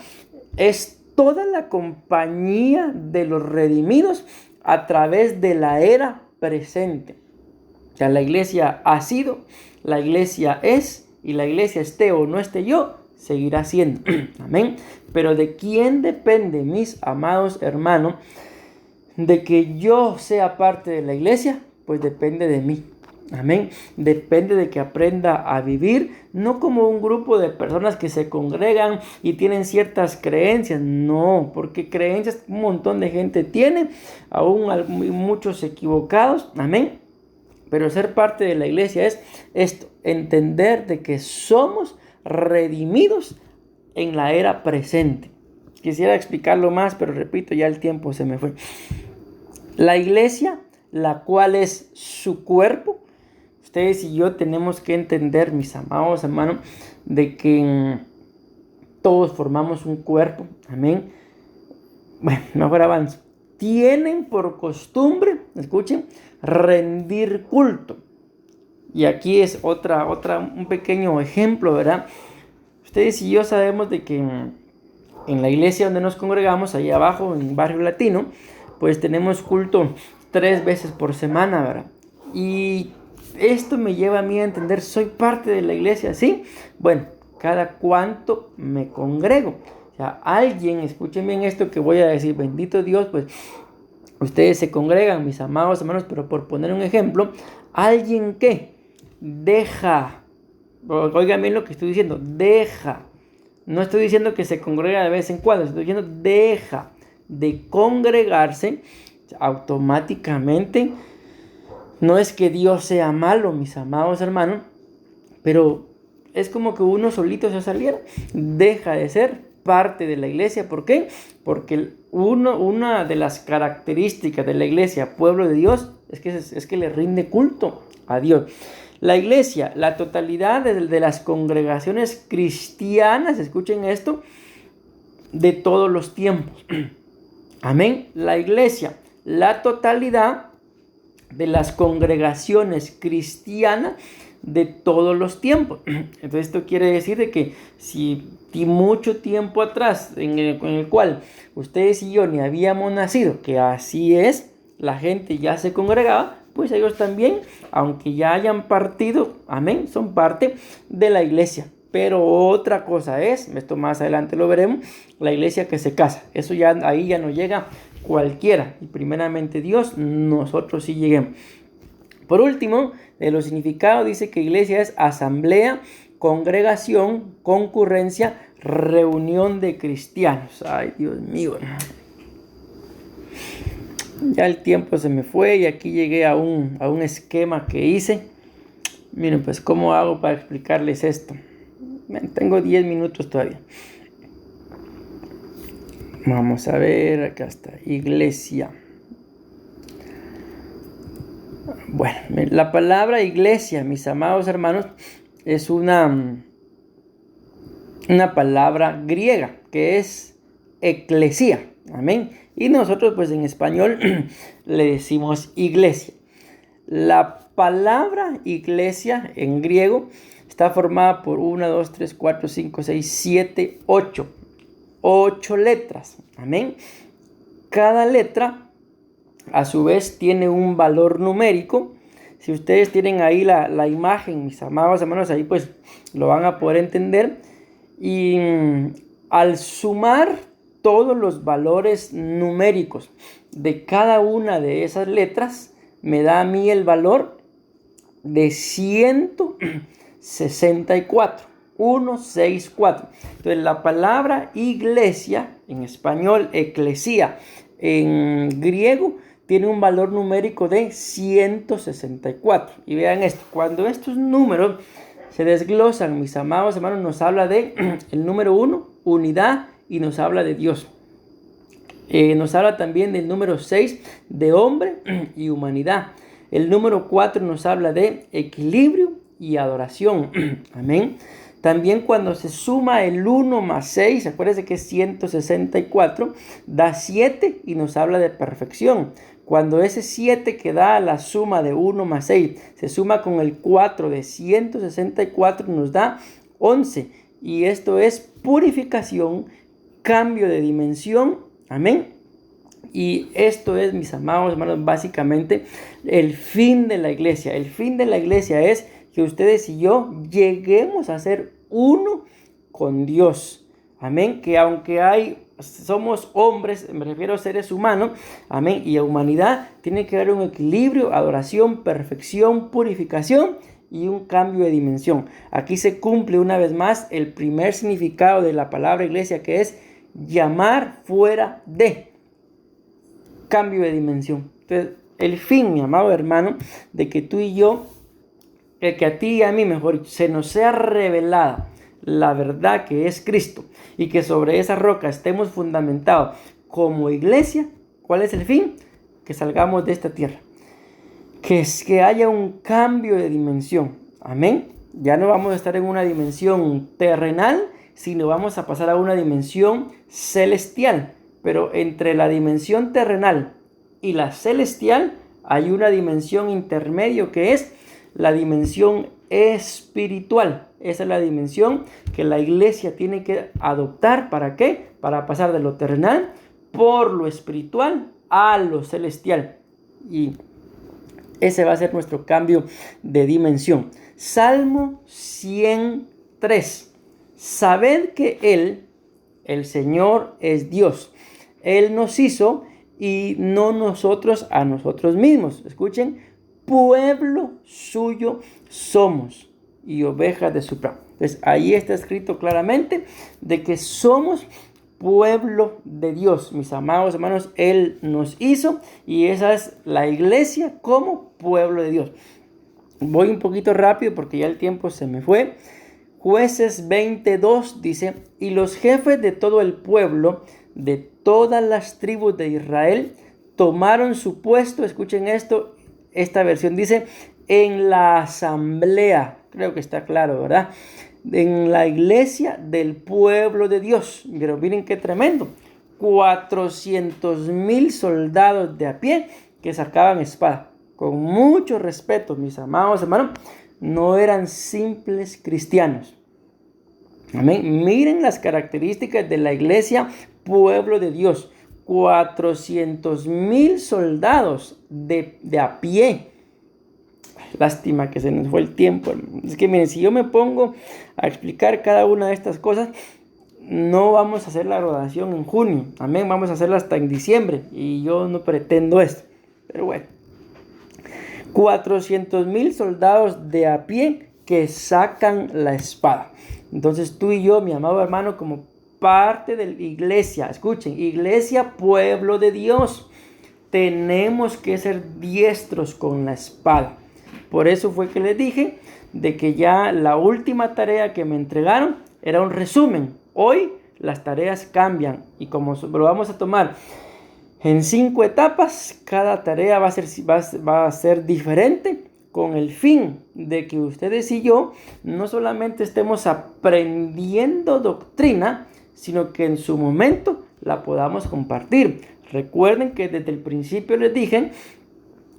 Speaker 1: es toda la compañía de los redimidos a través de la era presente. O sea, la iglesia ha sido, la iglesia es, y la iglesia esté o no esté yo, seguirá siendo. Amén. Pero ¿de quién depende, mis amados hermanos, de que yo sea parte de la iglesia? Pues depende de mí. Amén. Depende de que aprenda a vivir, no como un grupo de personas que se congregan y tienen ciertas creencias. No, porque creencias un montón de gente tiene, aún muchos equivocados. Amén. Pero ser parte de la iglesia es esto, entender de que somos redimidos en la era presente. Quisiera explicarlo más, pero repito, ya el tiempo se me fue. La iglesia, la cual es su cuerpo, ustedes y yo tenemos que entender, mis amados hermanos, de que todos formamos un cuerpo. Amén. Bueno, mejor avanzo. Tienen por costumbre, escuchen, rendir culto. Y aquí es un pequeño ejemplo, ¿verdad? Ustedes y yo sabemos de que en la iglesia donde nos congregamos, ahí abajo en Barrio Latino, pues tenemos culto 3 veces por semana, ¿verdad? Y esto me lleva a mí a entender, soy parte de la iglesia, ¿sí? Bueno, cada cuánto me congrego. O sea, alguien, escuchen bien esto que voy a decir, bendito Dios, pues ustedes se congregan, mis amados hermanos, pero por poner un ejemplo, alguien que deja, oigan bien lo que estoy diciendo, deja, no estoy diciendo que se congrega de vez en cuando, estoy diciendo deja de congregarse, automáticamente, no es que Dios sea malo, mis amados hermanos, pero es como que uno solito se saliera, deja de ser parte de la iglesia. ¿Por qué? Porque una de las características de la iglesia, pueblo de Dios, es que le rinde culto a Dios. La iglesia, la totalidad de las congregaciones cristianas, escuchen esto, de todos los tiempos. Amén. La iglesia, la totalidad de las congregaciones cristianas de todos los tiempos. Entonces esto quiere decir de que si mucho tiempo atrás en el cual ustedes y yo ni habíamos nacido, que así es, la gente ya se congregaba, pues ellos también, aunque ya hayan partido, amén, son parte de la iglesia. Pero otra cosa es, esto más adelante lo veremos, la iglesia que se casa. Eso ya, ahí ya no llega cualquiera. Y primeramente Dios, nosotros sí lleguemos. Por último, de los significados dice que iglesia es asamblea, congregación, concurrencia, reunión de cristianos. Ay, Dios mío. Ya el tiempo se me fue y aquí llegué a un esquema que hice. Miren, pues, ¿cómo hago para explicarles esto? Tengo 10 minutos todavía. Vamos a ver, acá está, iglesia. Bueno, la palabra iglesia, mis amados hermanos, es una palabra griega que es eclesía. Amén. Y nosotros pues en español le decimos iglesia. La palabra iglesia en griego está formada por 1, 2, 3, 4, 5, 6, 7, 8. 8 letras. Amén. Cada letra a su vez tiene un valor numérico. Si ustedes tienen ahí la imagen, mis amados hermanos, ahí pues lo van a poder entender. Y al sumar todos los valores numéricos de cada una de esas letras, me da a mí el valor de 164. 164. Entonces la palabra iglesia, en español eclesía, en griego, tiene un valor numérico de 164. Y vean esto, cuando estos números se desglosan, mis amados hermanos, nos habla de el número 1, unidad, y nos habla de Dios. Nos habla también del número 6, de hombre y humanidad. El número 4 nos habla de equilibrio y adoración. Amén. También cuando se suma el 1 más 6, acuérdense que es 164, da 7 y nos habla de perfección. Cuando ese 7 que da la suma de 1 más 6 se suma con el 4 de 164, nos da 11. Y esto es purificación, cambio de dimensión. Amén. Y esto es, mis amados hermanos, básicamente el fin de la iglesia. El fin de la iglesia es que ustedes y yo lleguemos a ser uno con Dios. Amén. Que aunque somos hombres, me refiero a seres humanos, amén, y a humanidad, tiene que haber un equilibrio, adoración, perfección, purificación y un cambio de dimensión. Aquí se cumple una vez más el primer significado de la palabra iglesia, que es llamar fuera de cambio de dimensión. Entonces, el fin, mi amado hermano, de que tú y yo, que a ti y a mí, mejor, se nos sea revelada la verdad que es Cristo y que sobre esa roca estemos fundamentados como iglesia. ¿Cuál es el fin? Que salgamos de esta tierra. Que haya un cambio de dimensión. Amén. Ya no vamos a estar en una dimensión terrenal, sino vamos a pasar a una dimensión celestial. Pero entre la dimensión terrenal y la celestial hay una dimensión intermedio que es la dimensión espiritual. Esa es la dimensión que la iglesia tiene que adoptar. ¿Para qué? Para pasar de lo terrenal por lo espiritual a lo celestial. Y ese va a ser nuestro cambio de dimensión. Salmo 103. Sabed que Él, el Señor, es Dios. Él nos hizo y no nosotros a nosotros mismos. Escuchen, pueblo suyo somos y ovejas de su prado. Entonces ahí está escrito claramente de que somos pueblo de Dios. Mis amados hermanos, Él nos hizo y esa es la iglesia como pueblo de Dios. Voy un poquito rápido porque ya el tiempo se me fue. Jueces 22 dice, y los jefes de todo el pueblo, de todas las tribus de Israel, tomaron su puesto. Escuchen esto, esta versión dice, en la asamblea. Creo que está claro, ¿verdad? En la iglesia del pueblo de Dios. Pero miren qué tremendo. 400,000 soldados de a pie que sacaban espada. Con mucho respeto, mis amados hermanos, no eran simples cristianos. Amén. Miren las características de la iglesia pueblo de Dios. 400,000 soldados de a pie. Lástima que se nos fue el tiempo, hermano. Es que miren, si yo me pongo a explicar cada una de estas cosas, no vamos a hacer la graduación en junio. Amén, vamos a hacerla hasta en diciembre. Y yo no pretendo esto. Pero bueno. 400,000 soldados de a pie que sacan la espada. Entonces tú y yo, mi amado hermano, como parte de la iglesia, escuchen, iglesia, pueblo de Dios, tenemos que ser diestros con la espada. Por eso fue que les dije de que ya la última tarea que me entregaron era un resumen. Hoy las tareas cambian y como lo vamos a tomar en 5 etapas, cada tarea va a ser diferente, con el fin de que ustedes y yo no solamente estemos aprendiendo doctrina, sino que en su momento la podamos compartir. Recuerden que desde el principio les dije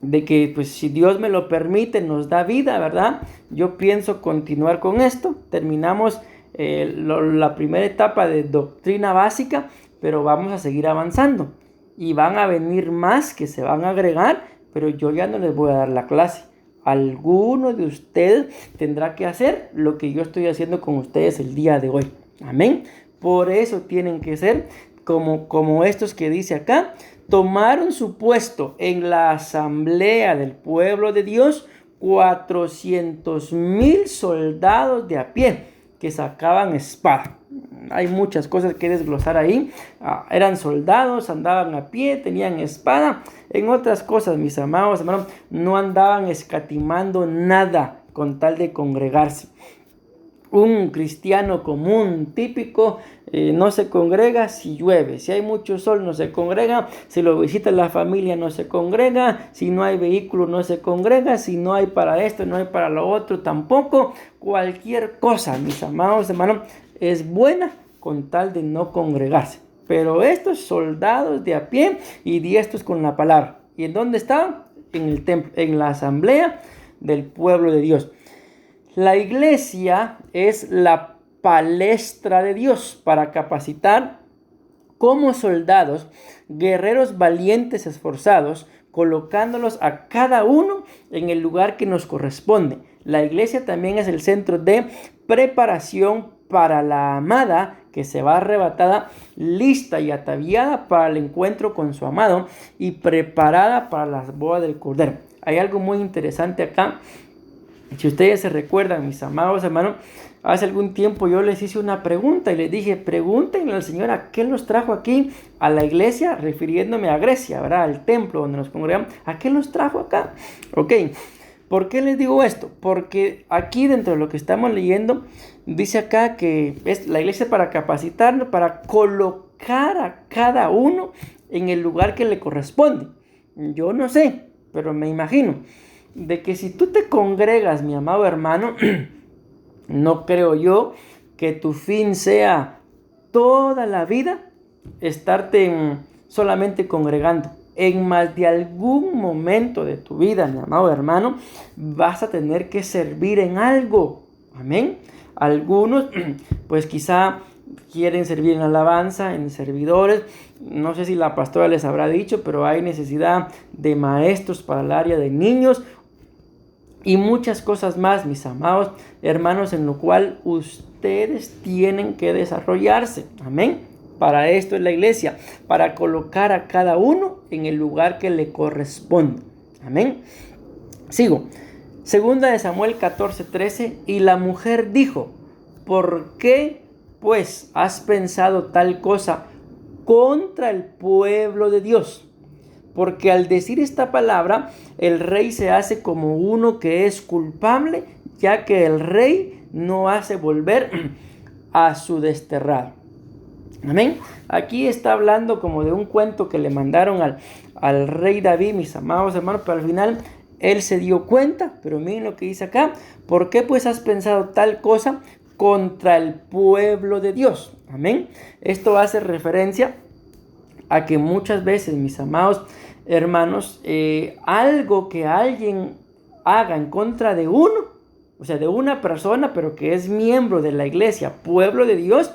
Speaker 1: de que pues si Dios me lo permite, nos da vida, ¿verdad? Yo pienso continuar con esto. Terminamos la primera etapa de doctrina básica, pero vamos a seguir avanzando. Y van a venir más que se van a agregar, pero yo ya no les voy a dar la clase. Alguno de ustedes tendrá que hacer lo que yo estoy haciendo con ustedes el día de hoy. Amén. Por eso tienen que ser como estos que dice acá. Tomaron su puesto en la asamblea del pueblo de Dios 400,000 soldados de a pie que sacaban espada. Hay muchas cosas que desglosar ahí. Eran soldados, andaban a pie, tenían espada. En otras cosas, mis amados hermanos, no andaban escatimando nada con tal de congregarse. Un cristiano común, típico, no se congrega si llueve. Si hay mucho sol, no se congrega. Si lo visita la familia, no se congrega. Si no hay vehículo, no se congrega. Si no hay para esto, no hay para lo otro, tampoco. Cualquier cosa, mis amados hermanos, es buena con tal de no congregarse. Pero estos soldados de a pie y diestros con la palabra. ¿Y en dónde estaban? En el templo, en la asamblea del pueblo de Dios. La iglesia es la palestra de Dios para capacitar como soldados, guerreros valientes, esforzados, colocándolos a cada uno en el lugar que nos corresponde. La iglesia también es el centro de preparación para la amada que se va arrebatada, lista y ataviada para el encuentro con su amado y preparada para las bodas del Cordero. Hay algo muy interesante acá. Si ustedes se recuerdan, mis amados hermanos, hace algún tiempo yo les hice una pregunta y les dije, pregúntenle al Señor a qué los trajo aquí a la iglesia, refiriéndome a Grecia, ¿verdad? Al templo donde nos congregamos. ¿A qué los trajo acá? Ok, ¿por qué les digo esto? Porque aquí dentro de lo que estamos leyendo, dice acá que es la iglesia para capacitarnos, para colocar a cada uno en el lugar que le corresponde. Yo no sé, pero me imagino de que si tú te congregas, mi amado hermano, no creo yo que tu fin sea toda la vida estarte solamente congregando. En más de algún momento de tu vida, mi amado hermano, vas a tener que servir en algo. Amén. Algunos, pues quizá quieren servir en alabanza, en servidores. No sé si la pastora les habrá dicho, pero hay necesidad de maestros para el área de niños. Y muchas cosas más, mis amados hermanos, en lo cual ustedes tienen que desarrollarse. Amén. Para esto es la iglesia, para colocar a cada uno en el lugar que le corresponde. Amén. Sigo. Segunda de Samuel 14:13. Y la mujer dijo, ¿por qué pues has pensado tal cosa contra el pueblo de Dios? Porque al decir esta palabra, el rey se hace como uno que es culpable, ya que el rey no hace volver a su desterrado. Amén. Aquí está hablando como de un cuento que le mandaron al rey David, mis amados hermanos, pero al final él se dio cuenta. Pero miren lo que dice acá. ¿Por qué pues has pensado tal cosa contra el pueblo de Dios? Amén. Esto hace referencia a que muchas veces, mis amados hermanos, algo que alguien haga en contra de uno, o sea, de una persona, pero que es miembro de la iglesia, pueblo de Dios,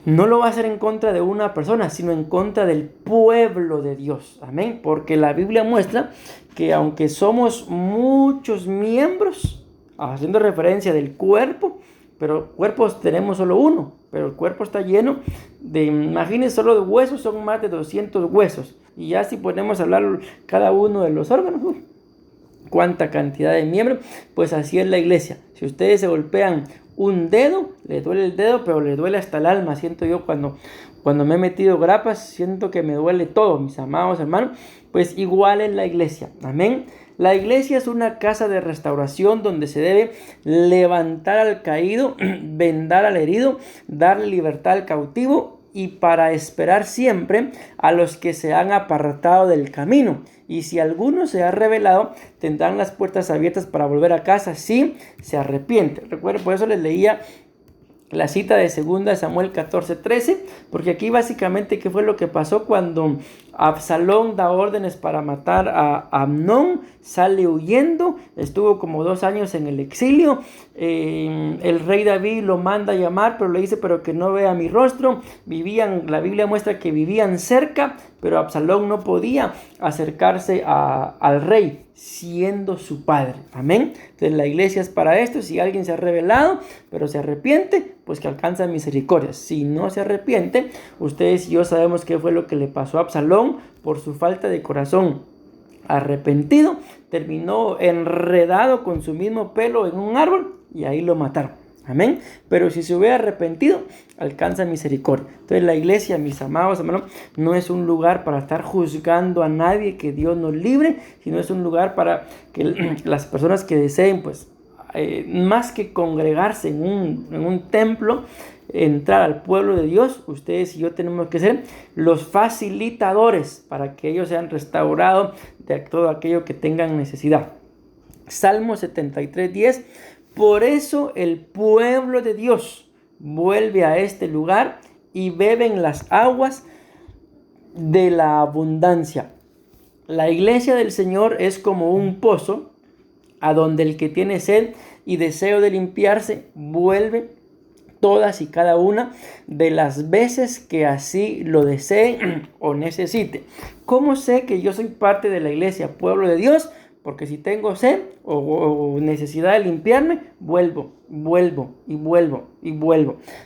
Speaker 1: no lo va a hacer en contra de una persona, sino en contra del pueblo de Dios. Amén. Porque la Biblia muestra que aunque somos muchos miembros, haciendo referencia del cuerpo, pero cuerpos tenemos solo uno, pero el cuerpo está lleno de, imagínense, solo de huesos, son más de 200 huesos. Y ya si podemos hablar cada uno de los órganos, cuánta cantidad de miembros, pues así es la iglesia. Si ustedes se golpean un dedo, le duele el dedo, pero le duele hasta el alma. Siento yo cuando me he metido grapas, siento que me duele todo, mis amados hermanos. Pues igual en la iglesia. Amén. La iglesia es una casa de restauración donde se debe levantar al caído, vendar al herido, darle libertad al cautivo y para esperar siempre a los que se han apartado del camino. Y si alguno se ha rebelado, tendrán las puertas abiertas para volver a casa si se arrepiente. Recuerden, por eso les leía la cita de 2 Samuel 14:13, porque aquí básicamente qué fue lo que pasó cuando Absalón da órdenes para matar a Amnón, sale huyendo, estuvo como 2 años en el exilio, el rey David lo manda a llamar, pero le dice, pero que no vea mi rostro. La Biblia muestra que vivían cerca, pero Absalón no podía acercarse al rey, siendo su padre. Amén. Entonces la iglesia es para esto. Si alguien se ha rebelado, pero se arrepiente, pues que alcanza misericordia. Si no se arrepiente, ustedes y yo sabemos qué fue lo que le pasó a Absalón por su falta de corazón arrepentido. Terminó enredado con su mismo pelo en un árbol y ahí lo mataron. Amén. Pero si se hubiera arrepentido, alcanza misericordia. Entonces la iglesia, mis amados hermanos, no es un lugar para estar juzgando a nadie, que Dios nos libre, sino es un lugar para que las personas que deseen, pues, más que congregarse en un templo, entrar al pueblo de Dios, ustedes y yo tenemos que ser los facilitadores para que ellos sean restaurados de todo aquello que tengan necesidad. Salmo 73:10. Por eso el pueblo de Dios vuelve a este lugar y beben las aguas de la abundancia. La iglesia del Señor es como un pozo a donde el que tiene sed y deseo de limpiarse vuelve todas y cada una de las veces que así lo desee o necesite. ¿Cómo sé que yo soy parte de la iglesia, pueblo de Dios? Porque si tengo sed o necesidad de limpiarme, vuelvo. O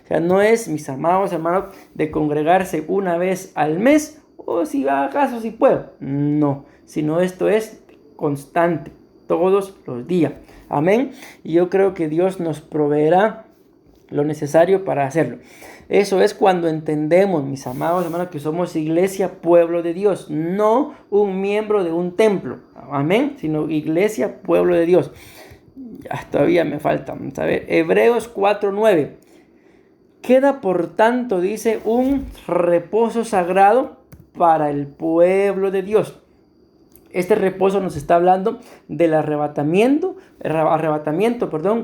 Speaker 1: sea, no es, mis amados hermanos, de congregarse una vez al mes o si acaso si puedo. No, sino esto es constante, todos los días. Amén. Y yo creo que Dios nos proveerá lo necesario para hacerlo. Eso es cuando entendemos, mis amados hermanos, que somos iglesia, pueblo de Dios, no un miembro de un templo, amén, sino iglesia, pueblo de Dios. Todavía me falta, vamos a ver, Hebreos 4:9. Queda por tanto, dice, un reposo sagrado para el pueblo de Dios. Este reposo nos está hablando del arrebatamiento,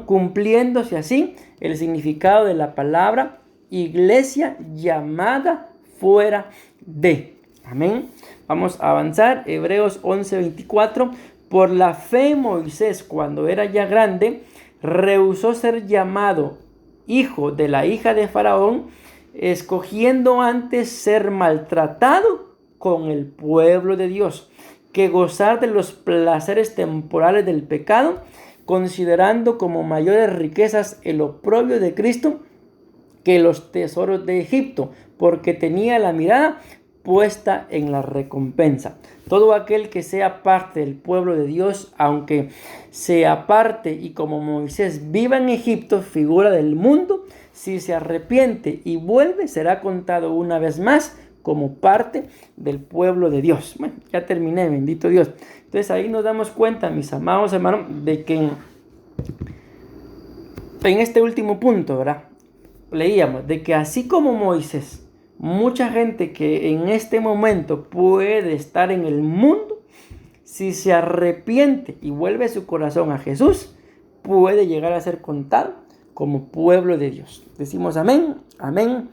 Speaker 1: cumpliéndose así el significado de la palabra iglesia llamada fuera de. Amén. Vamos a avanzar. Hebreos 11:24. Por la fe Moisés, cuando era ya grande, rehusó ser llamado hijo de la hija de Faraón, escogiendo antes ser maltratado con el pueblo de Dios, que gozar de los placeres temporales del pecado, considerando como mayores riquezas el oprobio de Cristo que los tesoros de Egipto, porque tenía la mirada puesta en la recompensa. Todo aquel que sea parte del pueblo de Dios, aunque se aparte y como Moisés viva en Egipto, figura del mundo, si se arrepiente y vuelve, será contado una vez más como parte del pueblo de Dios. Bueno, ya terminé, bendito Dios. Entonces ahí nos damos cuenta, mis amados hermanos, de que en este último punto, ¿verdad? Leíamos de que así como Moisés, mucha gente que en este momento puede estar en el mundo, si se arrepiente y vuelve su corazón a Jesús, puede llegar a ser contado como pueblo de Dios. Decimos amén, amén